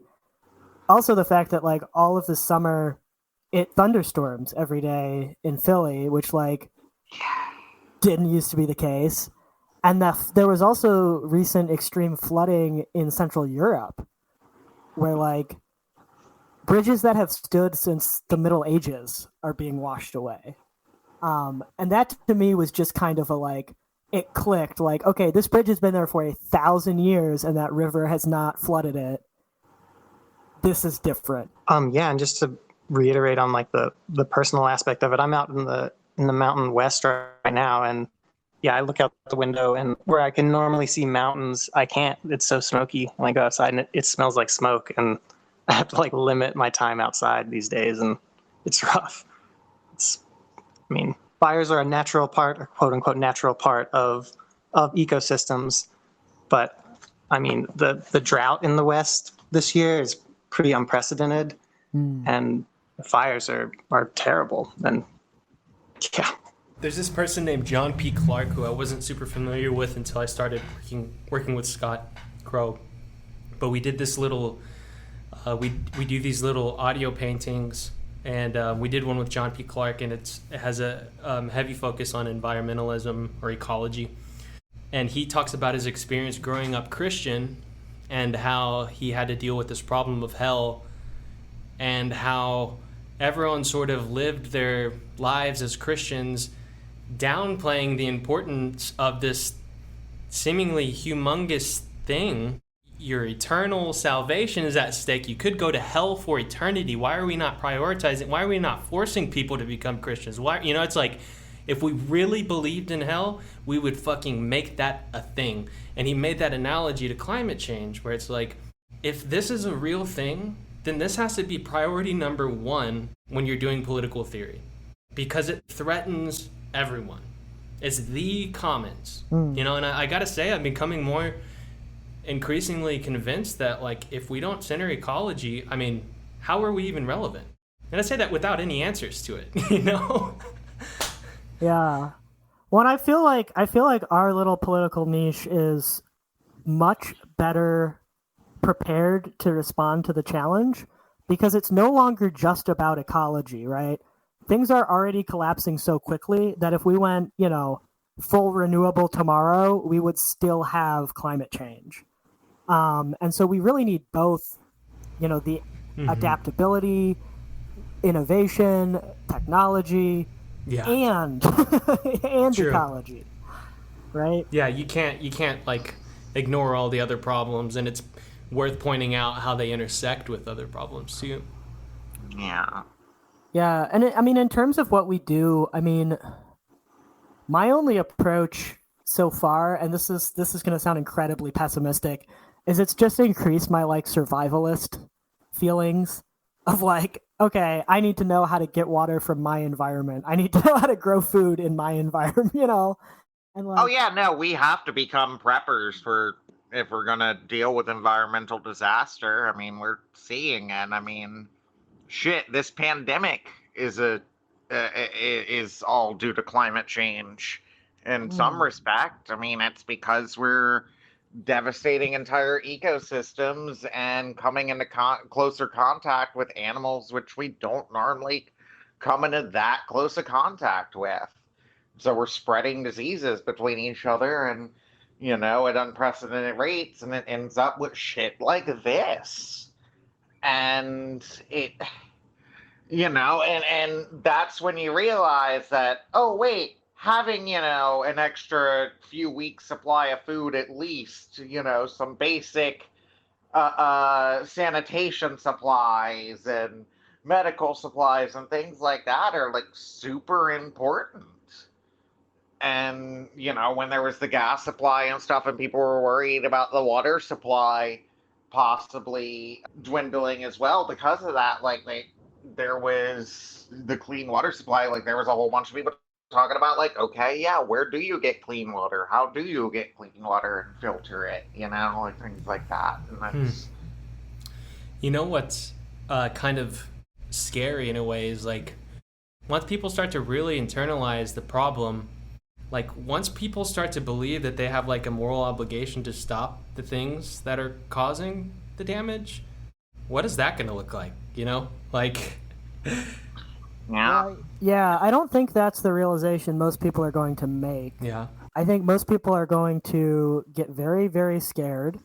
also the fact that, like, all of this summer, it thunderstorms every day in Philly, which like didn't used to be the case. And there was also recent extreme flooding in Central Europe where like bridges that have stood since the Middle Ages are being washed away. And that to me was just kind of a like, it clicked. Like, okay, this bridge has been there for 1,000 years, and that river has not flooded it. This is different. Yeah, and just to reiterate on like the personal aspect of it, I'm out in the mountain west right now, and yeah, I look out the window, and where I can normally see mountains, I can't. It's so smoky when I go outside, and it smells like smoke, and I have to like limit my time outside these days, and it's rough. I mean, fires are a natural part, or quote unquote natural part of ecosystems, but I mean the drought in the West this year is pretty unprecedented, and the fires are terrible. And yeah, There's this person named John P. Clark who I wasn't super familiar with until I started working with Scott Crow. But we did this little, we do these little audio paintings, and we did one with John P. Clark, and it has a heavy focus on environmentalism or ecology. And he talks about his experience growing up Christian and how he had to deal with this problem of hell, and how everyone sort of lived their lives as Christians downplaying the importance of this seemingly humongous thing. Your eternal salvation is at stake. You could go to hell for eternity. Why are we not prioritizing? Why are we not forcing people to become Christians? Why, it's like, if we really believed in hell, we would fucking make that a thing. And he made that analogy to climate change, where it's like, if this is a real thing, then this has to be priority number one when you're doing political theory, because it threatens everyone. It's the commons, and I gotta say, I'm becoming more increasingly convinced that, like, if we don't center ecology, I mean, how are we even relevant? And I say that without any answers to it, Yeah. Well, I feel like our little political niche is much better prepared to respond to the challenge, because it's no longer just about ecology, right? Things are already collapsing so quickly that if we went, full renewable tomorrow, we would still have climate change. And so we really need both, the adaptability, innovation, technology, and True. ecology, right? Yeah, you can't like ignore all the other problems, and it's worth pointing out how they intersect with other problems too. Yeah. Yeah, and in terms of what we do, my only approach so far, and this is going to sound incredibly pessimistic, is it's just increased my like survivalist feelings of like, okay, I need to know how to get water from my environment. I need to know how to grow food in my environment, And like, Oh yeah, no, we have to become preppers if we're gonna deal with environmental disaster. I mean, we're seeing it. Shit, this pandemic is all due to climate change. In some respect, it's because we're devastating entire ecosystems and coming into closer contact with animals which we don't normally come into that close a contact with. So we're spreading diseases between each other, and at unprecedented rates, and it ends up with shit like this. And it, and that's when you realize that, oh wait, having an extra few weeks supply of food, at least, some basic sanitation supplies and medical supplies and things like that are like super important. And when there was the gas supply and stuff, and people were worried about the water supply possibly dwindling as well because of that, like there was the clean water supply, like there was a whole bunch of people talking about, like, okay, yeah, where do you get clean water? How do you get clean water and filter it? Like things like that. And that's What's kind of scary in a way is, like, once people start to really internalize the problem, like once people start to believe that they have like a moral obligation to stop the things that are causing the damage, what is that going to look like? Like, yeah, I don't think that's the realization most people are going to make. Yeah. I think most people are going to get very, very scared,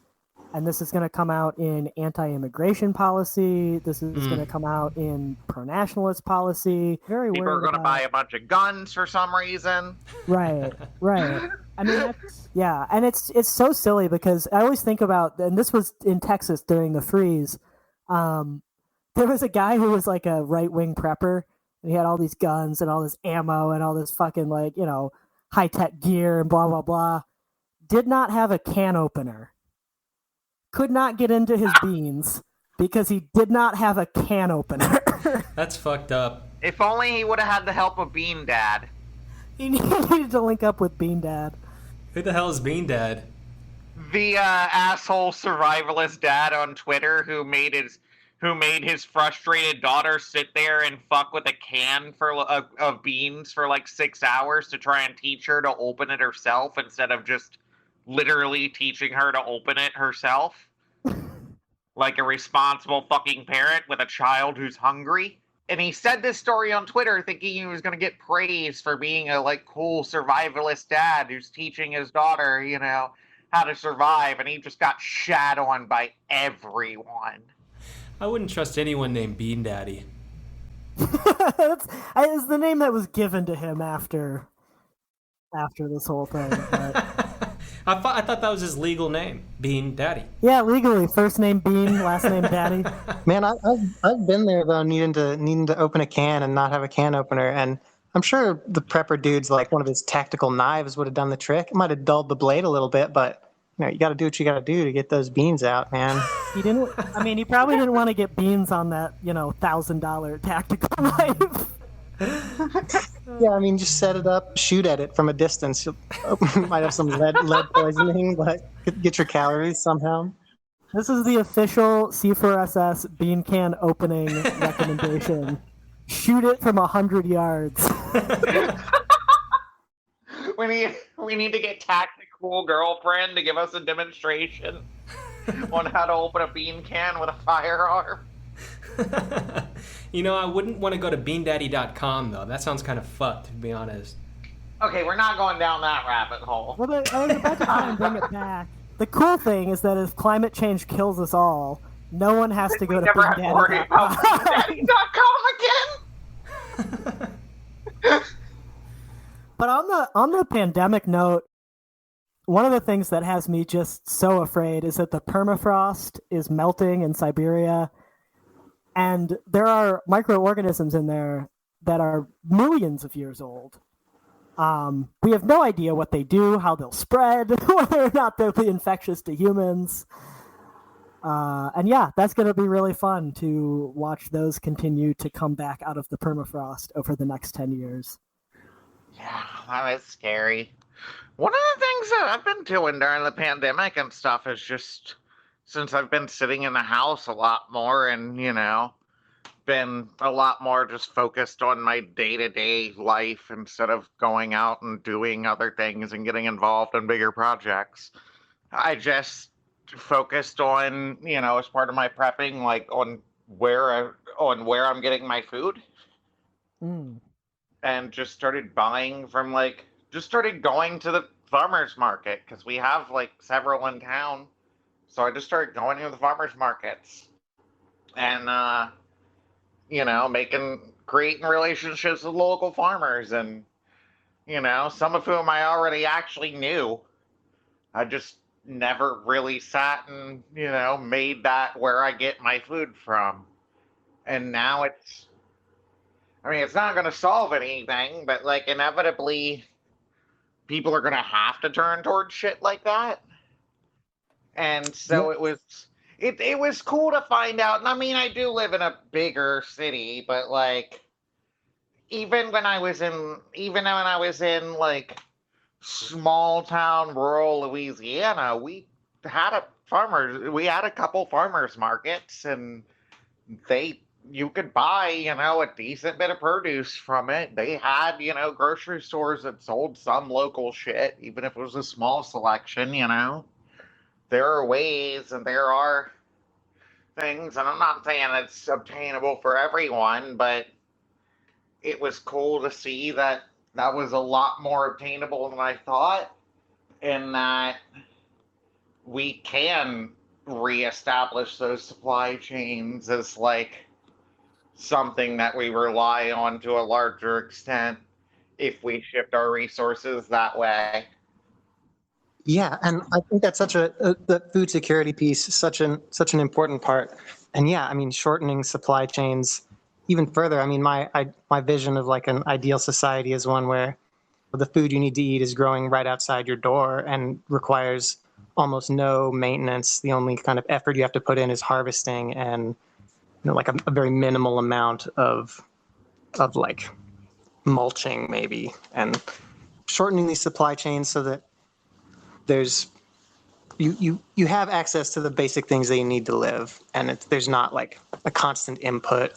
And this is going to come out in anti-immigration policy. This is going to come out in pro-nationalist policy. Very People worried are going to about buy a bunch of guns for some reason. Right. I mean, yeah, and it's so silly because I always think about, and this was in Texas during the freeze. There was a guy who was like a right-wing prepper, and he had all these guns and all this ammo and all this fucking like, you know, high-tech gear and blah, blah, blah. Did not have a can opener. Could not get into his beans because he did not have a can opener. That's fucked up. If only he would have had the help of Bean Dad. He needed to link up with Bean Dad. Who the hell is Bean Dad? The asshole survivalist dad on Twitter who made his frustrated daughter sit there and fuck with a can of beans for like 6 hours to try and teach her to open it herself instead of just literally teaching her to open it herself. Like a responsible fucking parent with a child who's hungry. And he said this story on Twitter thinking he was going to get praise for being a like cool survivalist dad who's teaching his daughter, you know, how to survive. And he just got shat on by everyone. I wouldn't trust anyone named Bean Daddy. It's the name that was given to him after this whole thing. But... I thought that was his legal name, Bean Daddy. Yeah, legally, first name Bean, last name Daddy. Man, I've been there though, needing to open a can and not have a can opener, and I'm sure the prepper dude's like one of his tactical knives would have done the trick. It might have dulled the blade a little bit, but you know, you got to do what you got to do to get those beans out, man. He probably didn't want to get beans on that, you know, $1,000 tactical knife. Yeah, I mean, just set it up, shoot at it from a distance. You might have some lead poisoning, but get your calories somehow. This is the official C4SS bean can opening recommendation. Shoot it from 100 yards. We need to get Tactical Girlfriend to give us a demonstration on how to open a bean can with a firearm. You know, I wouldn't want to go to beandaddy.com, though. That sounds kind of fucked, to be honest. Okay, we're not going down that rabbit hole. Well, I was about to try and bring it back. The cool thing is that if climate change kills us all, no one has to go to never have to worry about beandaddy.com again. But on the pandemic note, one of the things that has me just so afraid is that the permafrost is melting in Siberia. And there are microorganisms in there that are millions of years old. We have no idea what they do, how they'll spread, whether or not they'll be infectious to humans. And yeah, that's going to be really fun to watch those continue to come back out of the permafrost over the next 10 years. Yeah, that is scary. One of the things that I've been doing during the pandemic and stuff is just... since I've been sitting in the house a lot more and, you know, been a lot more just focused on my day-to-day life instead of going out and doing other things and getting involved in bigger projects. I just focused on, you know, as part of my prepping, like on where I'm getting my food. And just started buying from just started going to the farmer's market because we have like several in town. So I just started going to the farmers markets and, you know, creating relationships with local farmers and, you know, some of whom I already actually knew. I just never really sat and, you know, made that where I get my food from. And now it's not going to solve anything, but like inevitably people are going to have to turn towards shit like that. And so it was cool to find out. And I mean, I do live in a bigger city, but like, even when I was in like small town rural Louisiana, we had a couple farmers markets, and you could buy, you know, a decent bit of produce from it. They had, you know, grocery stores that sold some local shit, even if it was a small selection, you know. There are ways and there are things, and I'm not saying it's obtainable for everyone, but it was cool to see that was a lot more obtainable than I thought, and that we can reestablish those supply chains as like something that we rely on to a larger extent if we shift our resources that way. Yeah, and I think that's such the food security piece is such an important part. And yeah, I mean, shortening supply chains even further. I mean, my vision of like an ideal society is one where the food you need to eat is growing right outside your door and requires almost no maintenance. The only kind of effort you have to put in is harvesting and like a very minimal amount of like mulching maybe, and shortening these supply chains so that there's you have access to the basic things that you need to live, and there's not like a constant input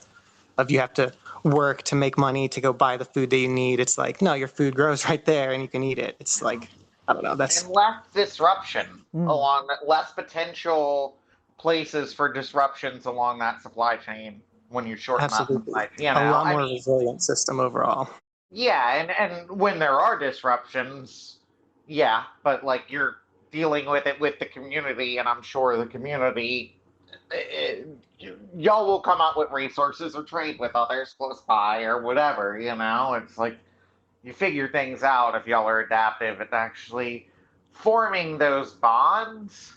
of you have to work to make money to go buy the food that you need. It's like, no, your food grows right there and you can eat it. It's like, I don't know, that's And less disruption along that, less potential places for disruptions along that supply chain when you shorten that absolutely supply chain. a lot more resilient system overall. Yeah, and when there are disruptions, yeah, but like you're dealing with it with the community, and I'm sure the community, y'all will come up with resources or trade with others close by or whatever, It's like you figure things out if y'all are adaptive at actually forming those bonds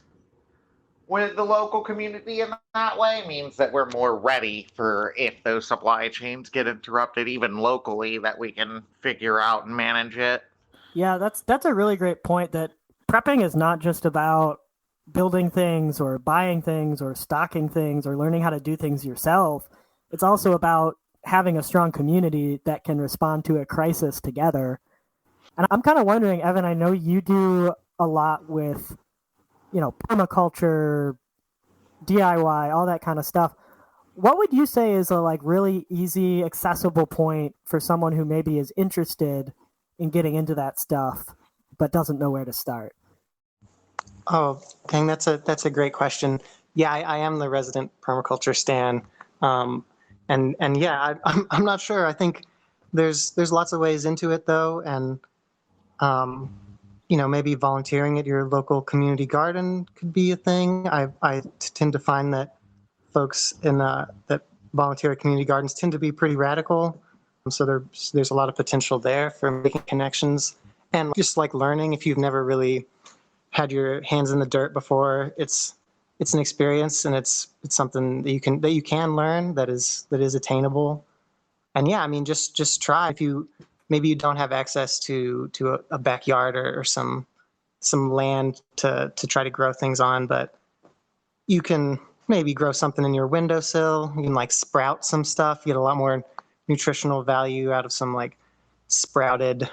with the local community in that way means that we're more ready for if those supply chains get interrupted, even locally, that we can figure out and manage it. Yeah, that's a really great point, that prepping is not just about building things or buying things or stocking things or learning how to do things yourself. It's also about having a strong community that can respond to a crisis together. And I'm kind of wondering, Evan, I know you do a lot with permaculture, DIY, all that kind of stuff. What would you say is a like really easy, accessible point for someone who maybe is interested in getting into that stuff but doesn't know where to start? Oh, dang, that's a great question. Yeah, I am the resident permaculture stan, and yeah, I'm not sure. I think there's lots of ways into it though, and maybe volunteering at your local community garden could be a thing. I tend to find that folks that volunteer at community gardens tend to be pretty radical. So there's a lot of potential there for making connections and just like learning. If you've never really had your hands in the dirt before, it's an experience, and it's something that you can learn that is attainable. And yeah, I mean, just try. If maybe you don't have access to a backyard or some land to try to grow things on, but you can maybe grow something in your windowsill. You can like sprout some stuff. You get a lot more nutritional value out of some like sprouted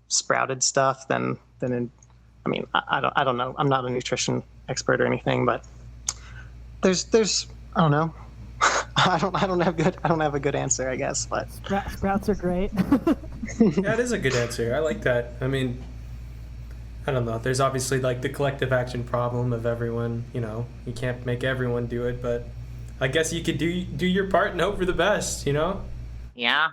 stuff than in. I mean, I don't know. I'm not a nutrition expert or anything, but there's I don't know. I don't have a good answer, I guess. But sprouts are great. That is a good answer. I like that. I mean, I don't know. There's obviously like the collective action problem of everyone. You can't make everyone do it, but I guess you could do your part and hope for the best. Yeah.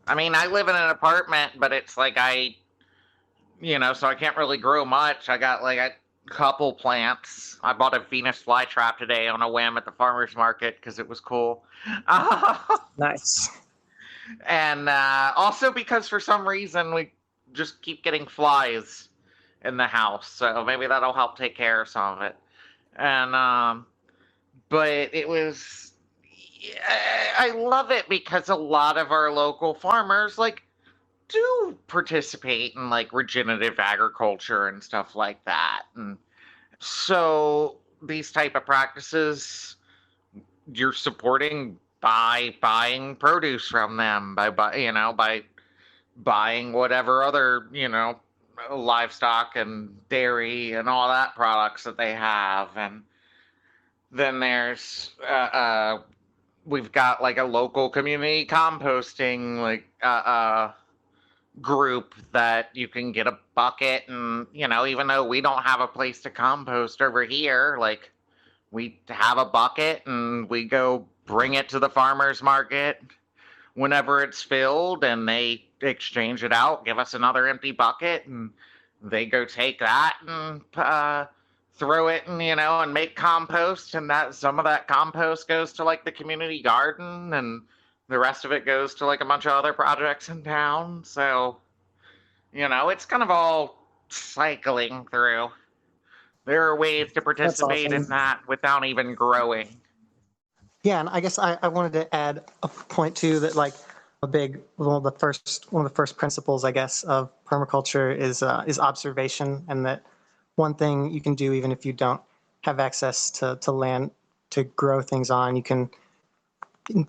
I mean, I live in an apartment, but it's like so I can't really grow much. I got like a couple plants. I bought a Venus flytrap today on a whim at the farmer's market because it was cool. Nice. And also because for some reason we just keep getting flies in the house, so maybe that'll help take care of some of it. And but it was, I love it because a lot of our local farmers do participate in regenerative agriculture and stuff like that, and so these type of practices you're supporting by buying produce from them, by buying whatever other livestock and dairy and all that products that they have. And then there's we've got a local community composting group that you can get a bucket, and even though we don't have a place to compost over here, we have a bucket and we go bring it to the farmer's market whenever it's filled, and they exchange it out, give us another empty bucket, and they go take that and throw it and, and make compost, and that some of that compost goes to like the community garden, and the rest of it goes to like a bunch of other projects in town. So, it's kind of all cycling through. There are ways to participate in that without even growing. Yeah, and I guess I wanted to add a point too, that like one of the first principles, I guess, of permaculture is observation, and that one thing you can do even if you don't have access to land to grow things on,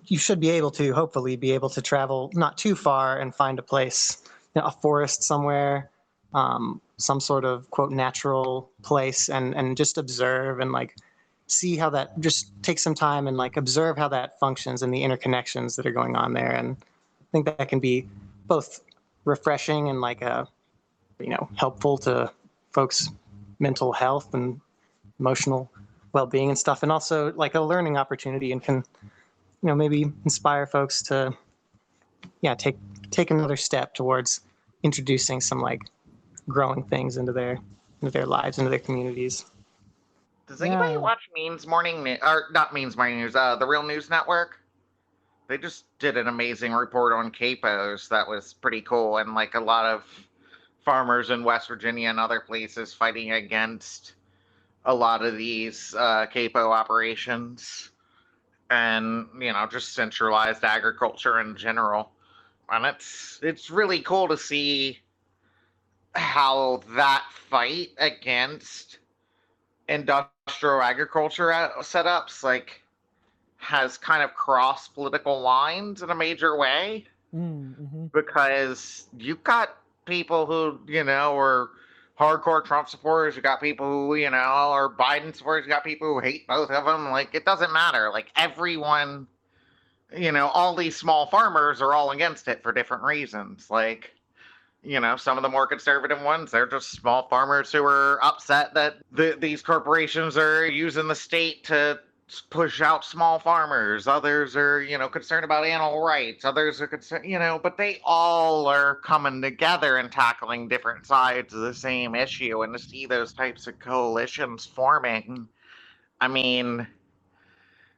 you should be able to hopefully be able to travel not too far and find a place, a forest somewhere, some sort of quote natural place, and just observe and like see how that, just take some time and like observe how that functions and the interconnections that are going on there. And I think that can be both refreshing and like helpful to folks' mental health and emotional well-being and stuff, and also like a learning opportunity, and can maybe inspire folks to take another step towards introducing some like growing things into their lives, into their communities. Does anybody watch Means Morning News, or not Means Morning News, the Real News Network? They just did an amazing report on capos that was pretty cool, and like a lot of farmers in West Virginia and other places fighting against a lot of these capo operations, and just centralized agriculture in general. And it's really cool to see how that fight against industrial agriculture setups like has kind of crossed political lines in a major way. Mm-hmm. Because you've got people who are hardcore Trump supporters, you got people who are Biden supporters, you got people who hate both of them. Like, it doesn't matter. Like, everyone, all these small farmers are all against it for different reasons. Like, some of the more conservative ones, they're just small farmers who are upset that these corporations are using the state to push out small farmers. Others are, concerned about animal rights. Others are concerned, but they all are coming together and tackling different sides of the same issue. And to see those types of coalitions forming, I mean,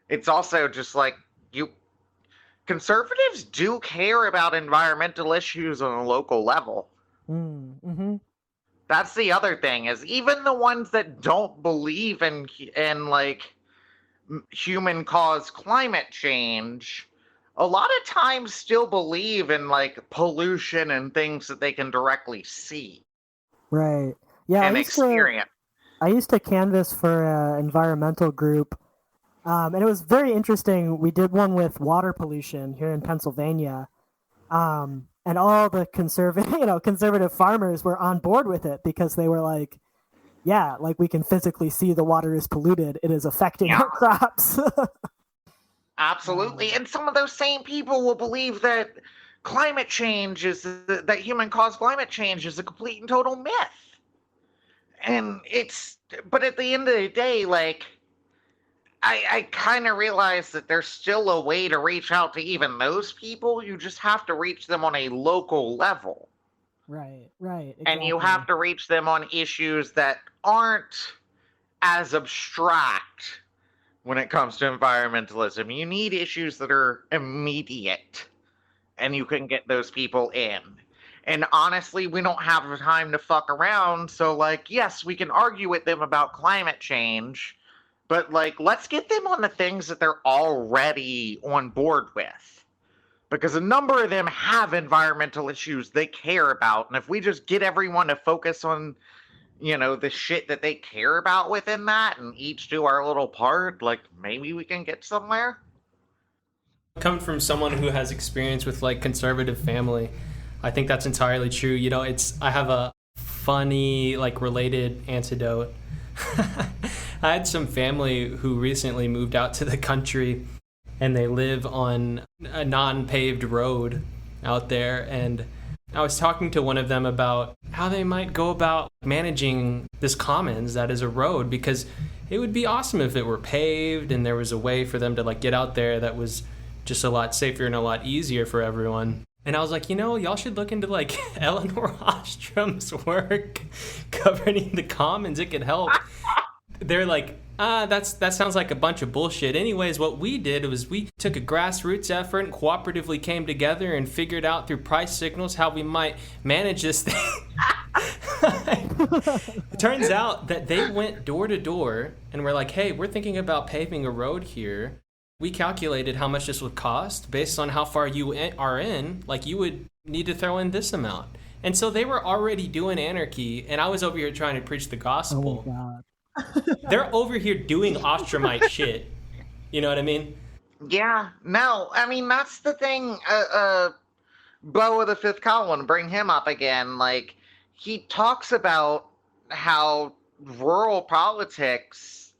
it's also just like conservatives do care about environmental issues on a local level. Mm-hmm. That's the other thing, is even the ones that don't believe in like human caused climate change, a lot of times still believe in like pollution and things that they can directly see. Right. Yeah. And experience. I used to canvass for an environmental group. And it was very interesting. We did one with water pollution here in Pennsylvania, and all the conservative farmers were on board with it, because they were like, "Yeah, like we can physically see the water is polluted. It is affecting our crops." Absolutely, and some of those same people will believe that climate change that human-caused climate change is a complete and total myth. And but at the end of the day, like, I kind of realize that there's still a way to reach out to even those people. You just have to reach them on a local level. Right. Exactly. And you have to reach them on issues that aren't as abstract when it comes to environmentalism. You need issues that are immediate, and you can get those people in. And honestly, we don't have the time to fuck around, so like, yes, we can argue with them about climate change, but like, let's get them on the things that they're already on board with. Because a number of them have environmental issues they care about. And if we just get everyone to focus on, the shit that they care about within that, and each do our little part, like, maybe we can get somewhere. Coming from someone who has experience with like conservative family, I think that's entirely true. I have a funny, like, related anecdote. I had some family who recently moved out to the country, and they live on a non-paved road out there. And I was talking to one of them about how they might go about managing this commons that is a road, because it would be awesome if it were paved and there was a way for them to like get out there that was just a lot safer and a lot easier for everyone. And I was like, y'all should look into like Eleanor Ostrom's work governing the commons. It could help. they're like, that sounds like a bunch of bullshit. Anyways, what we did was we took a grassroots effort and cooperatively came together and figured out through price signals how we might manage this thing. It turns out that they went door to door and were like, hey, we're thinking about paving a road here. We calculated how much this would cost based on how far you are in. Like, you would need to throw in this amount. And so they were already doing anarchy, and I was over here trying to preach the gospel. Oh my God. They're over here doing Ostromite shit. You know what I mean? Yeah, no, I mean, that's the thing. Bo of the Fifth Column, bring him up again. Like, he talks about how rural politics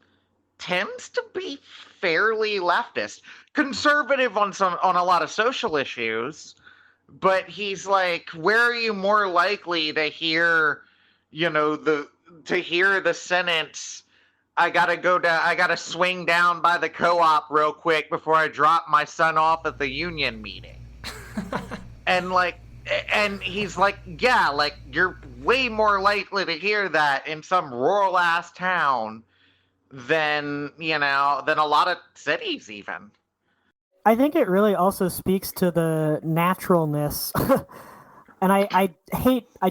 tends to be fairly leftist, conservative on a lot of social issues, but he's like, where are you more likely to hear, the sentence, I gotta swing down by the co-op real quick before I drop my son off at the union meeting. And he's like, yeah, like, you're way more likely to hear that in some rural ass town than a lot of cities even. I think it really also speaks to the naturalness. And I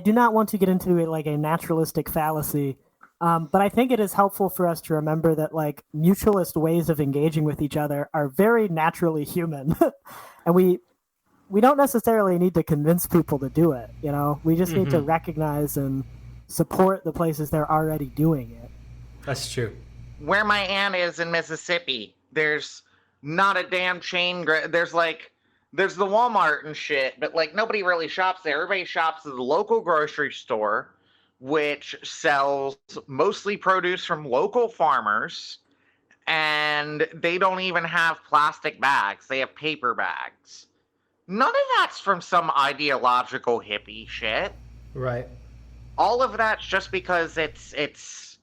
do not want to get into it like a naturalistic fallacy, but I think it is helpful for us to remember that, like, mutualist ways of engaging with each other are very naturally human. And we don't necessarily need to convince people to do it, we just need to recognize and support the places they're already doing it. That's true. Where my aunt is in Mississippi, there's not a damn chain. There's the Walmart and shit, but like nobody really shops there. Everybody shops at the local grocery store, which sells mostly produce from local farmers, and they don't even have plastic bags. They have paper bags. None of that's from some ideological hippie shit. Right. All of that's just because it's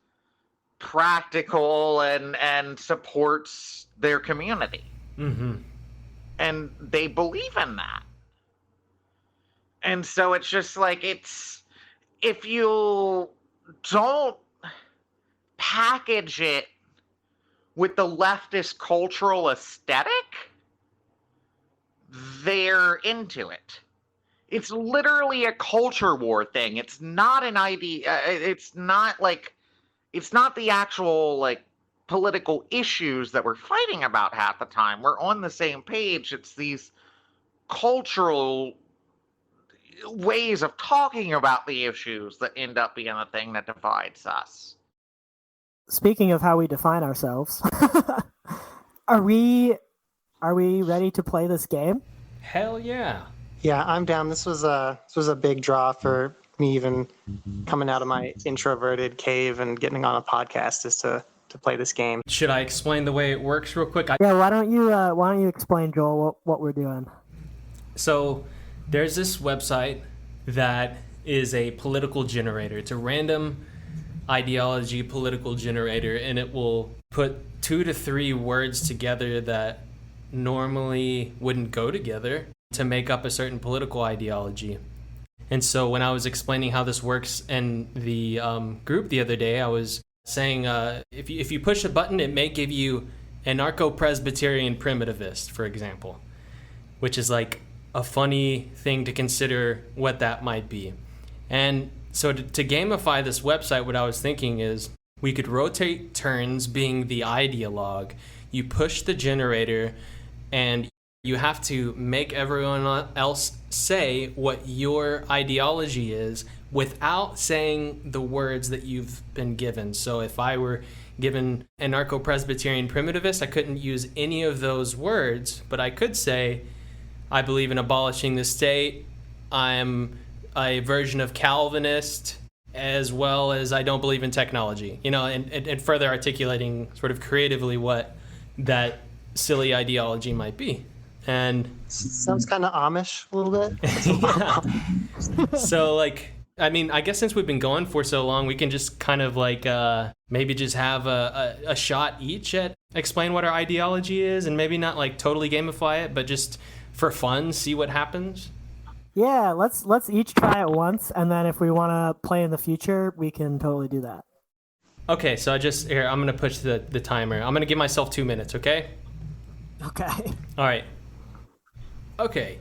practical and supports their community. Mm-hmm. And they believe in that. And so it's just like, if you don't package it with the leftist cultural aesthetic, they're into it. It's literally a culture war thing. It's not an idea. It's not the actual, like, political issues that we're fighting about half the time. We're on the same page. It's these cultural ways of talking about the issues that end up being the thing that divides us. Speaking of how we define ourselves, are we ready to play this game? Hell yeah. Yeah, I'm down. This was a big draw for me, even coming out of my introverted cave and getting on a podcast, is to play this game. Should I explain the way it works real quick? Yeah, why don't you explain, Joel, what we're doing? So there's this website that is a political generator. It's a random ideology political generator, and it will put 2 to 3 words together that normally wouldn't go together to make up a certain political ideology. And so when I was explaining how this works in the group the other day, I was saying if you push a button, it may give you anarcho-Presbyterian primitivist, for example, which is like a funny thing to consider what that might be. And so to gamify this website, what I was thinking is we could rotate turns being the ideologue. You push the generator, and you have to make everyone else say what your ideology is without saying the words that you've been given. So if I were given anarcho-Presbyterian primitivist, I couldn't use any of those words, but I could say, I believe in abolishing the state, I'm a version of Calvinist, as well as I don't believe in technology, and further articulating sort of creatively what that silly ideology might be. And sounds kind of Amish a little bit. Yeah. So, I guess since we've been going for so long, we can just kind of maybe just have a shot each at explain what our ideology is, and maybe not totally gamify it, but just for fun, see what happens. Yeah, let's each try it once, and then if we want to play in the future, we can totally do that. Okay, so I'm gonna push the timer. I'm gonna give myself 2 minutes, okay? Okay. All right. Okay.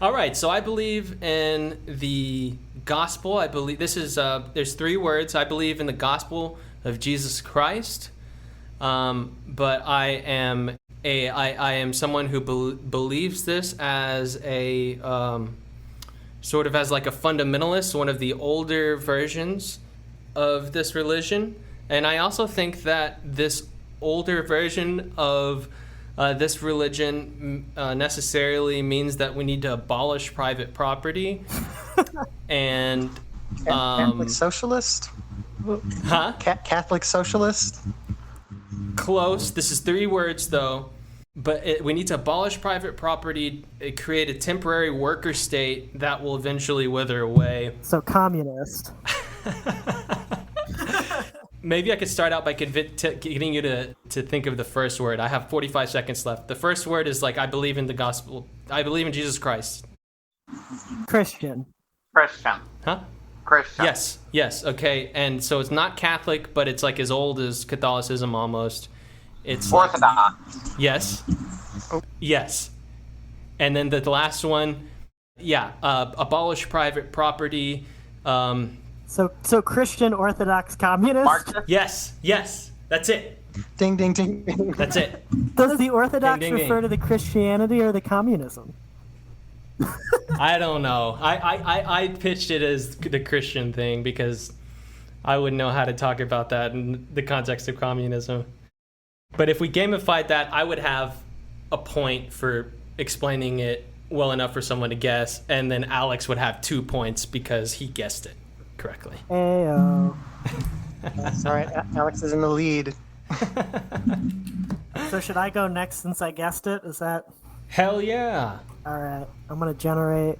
All right, so I believe in the gospel. I believe this is there's 3 words. I believe in the gospel of Jesus Christ. But I am someone who believes this as a sort of as like a fundamentalist, one of the older versions of this religion. And I also think that this older version of this religion necessarily means that we need to abolish private property. And Catholic socialist? huh? Catholic socialist? Close. This is 3 words, though. But we need to abolish private property, create a temporary worker state that will eventually wither away. So communist. Maybe I could start out by getting you to think of the first word. I have 45 seconds left. The first word is like, I believe in the gospel. I believe in Jesus Christ. Christian. Christian. Huh? Christian. Yes. Okay. And so it's not Catholic, but it's like as old as Catholicism almost. It's Orthodox. Yes. Yes. And then the last one, abolish private property. So Christian Orthodox communist. Marxist. Yes. That's it. Ding, ding, ding, ding. That's it. Does the Orthodox Ding, ding, refer ding. to the Christianity or the communism? I don't know. I pitched it as the Christian thing because I wouldn't know how to talk about that in the context of communism. But if we gamified that, I would have a point for explaining it well enough for someone to guess, and then Alex would have 2 points because he guessed it correctly. Ayo. That's all right. Alex is in the lead. So should I go next since I guessed it? Is that... Hell yeah. All right. I'm going to generate...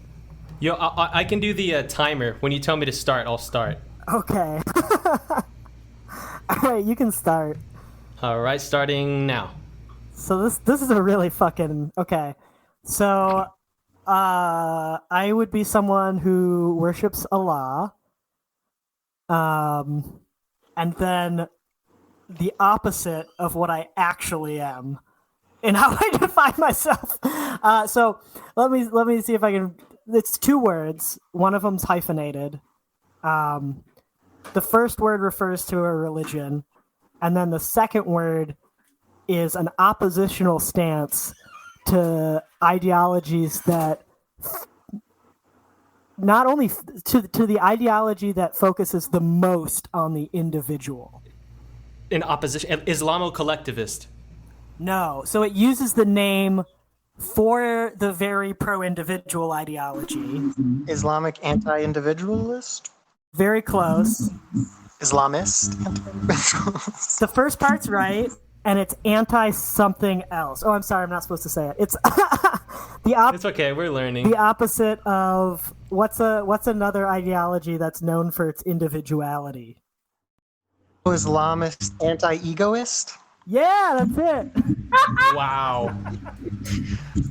Yo, I can do the timer. When you tell me to start, I'll start. Okay. All right, you can start. All right, starting now. So this is a really fucking... Okay. So I would be someone who worships Allah. And then the opposite of what I actually am and how I define myself. So let me see if I can... It's 2 words. One of them's hyphenated. The first word refers to a religion, and then the second word is an oppositional stance to ideologies that not only to the ideology that focuses the most on the individual. In opposition, Islamo-collectivist. No, so it uses the name for the very pro-individual ideology. Islamic anti-individualist? Very close. Islamist anti-individualist? The first part's right, and it's anti-something else. Oh, I'm sorry, I'm not supposed to say it. It's It's okay, we're learning. the opposite of what's another ideology that's known for its individuality? Islamist anti-egoist? Yeah, that's it. Wow.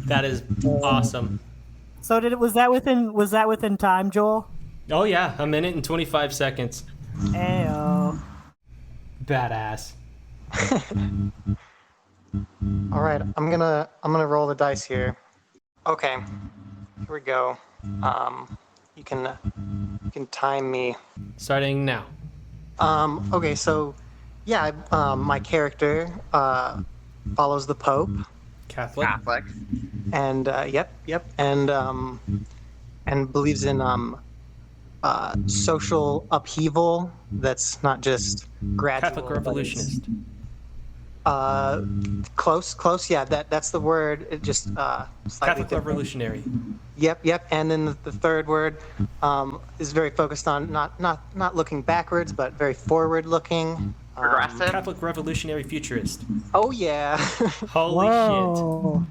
That is awesome. So was that within time, Joel? Oh yeah, 1 minute and 25 seconds. Ayo. Badass. All right, I'm gonna roll the dice here. Okay, here we go. You can time me. Starting now. Okay, so yeah, my character follows the Pope, Catholic. and yep, and believes in social upheaval that's not just gradual. Catholic revolutionist. Close, yeah, that's the word. It just slightly Catholic different. revolutionary. Yep, and then the third word is very focused on not looking backwards, but very forward looking. Progressive. Catholic revolutionary futurist. Oh yeah. Holy Whoa.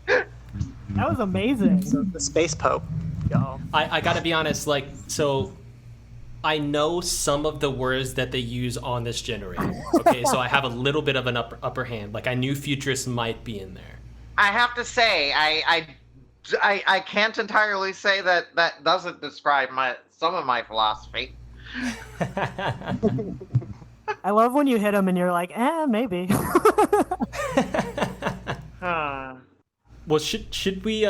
That was amazing. So the space Pope, y'all. shit. I gotta be honest, like, so I know some of the words that they use on this generator. Okay, so I have a little bit of an upper hand. Like, I knew futurist might be in there. I have to say, I I can't entirely say that doesn't describe some of my philosophy. I love when you hit him and you're like, maybe. Well, should we,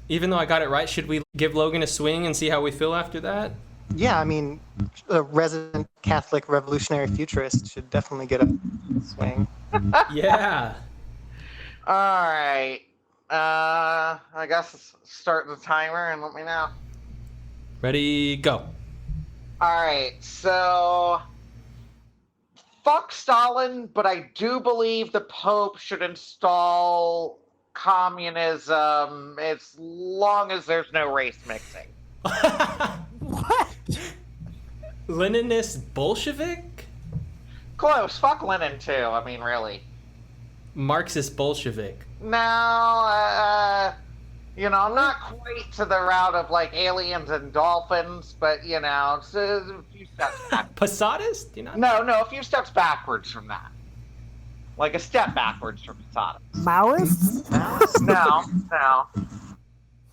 even though I got it right, should we give Logan a swing and see how we feel after that? Yeah, I mean, a resident Catholic revolutionary futurist should definitely get a swing. Yeah. All right. I guess start the timer and let me know. Ready, go. All right, so fuck Stalin, but I do believe the Pope should install communism as long as there's no race mixing. What? Leninist Bolshevik? Close. Fuck Lenin too. I mean, really. Marxist Bolshevik. No, I'm not quite to the route of like aliens and dolphins, but it's a few steps back. Posadist? You know? No, a few steps backwards from that. Like a step backwards from Posadism. Maoists? No.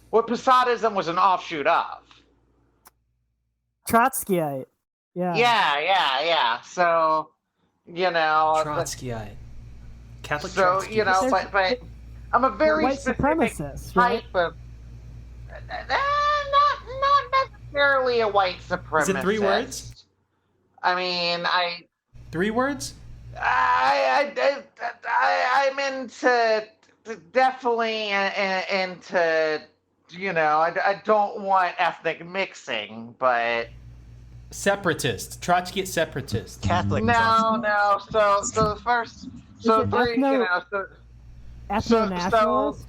What Posadism was an offshoot of. Trotskyite. Yeah. Yeah. So, Trotskyite. Catholic so, Trotskyite. but I'm a very white specific supremacist, right? type of... Not necessarily a white supremacist. Is it 3 words? I mean, 3 words? I'm into... Definitely into... I don't want ethnic mixing, but... Separatist. Trotskyite separatist. Catholic. No. So the first... So Is it 3, ethno-nationalist?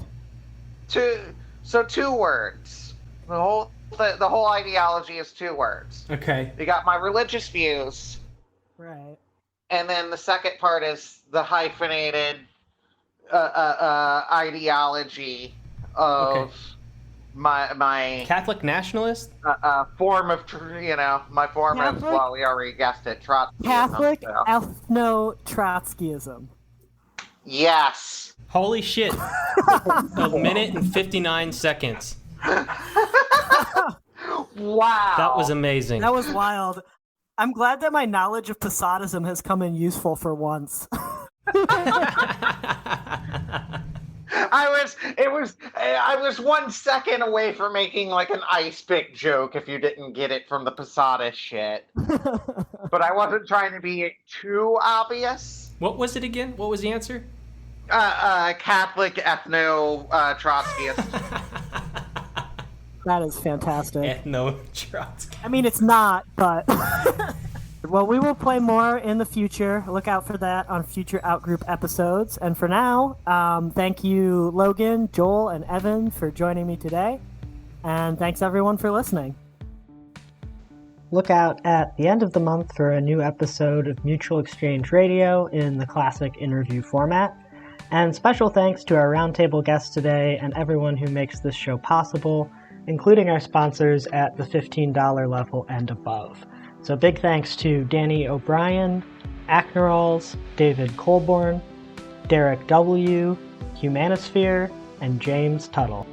So 2 words. The whole ideology is 2 words. Okay. You got my religious views, Right. and then the second part is the hyphenated ideology of my Catholic nationalist? form of my form Catholic? of, well, we already guessed it, Trotskyism. Catholic So. ethno-Trotskyism. Yes. Holy shit. A minute and 59 seconds. Wow. That was amazing. That was wild. I'm glad that my knowledge of Posadism has come in useful for once. I was 1 second away from making like an ice pick joke if you didn't get it from the Posada shit. But I wasn't trying to be too obvious. What was it again? What was the answer? Catholic ethno-Trotskyist. That is fantastic. Ethno-Trotsky. I mean, it's not, but... Well, we will play more in the future. Look out for that on future Outgroup episodes. And for now, thank you, Logan, Joel, and Evan for joining me today. And thanks, everyone, for listening. Look out at the end of the month for a new episode of Mutual Exchange Radio in the classic interview format. And special thanks to our roundtable guests today and everyone who makes this show possible, including our sponsors at the $15 level and above. So big thanks to Danny O'Brien, Acnerals, David Colborn, Derek W., Humanisphere, and James Tuttle.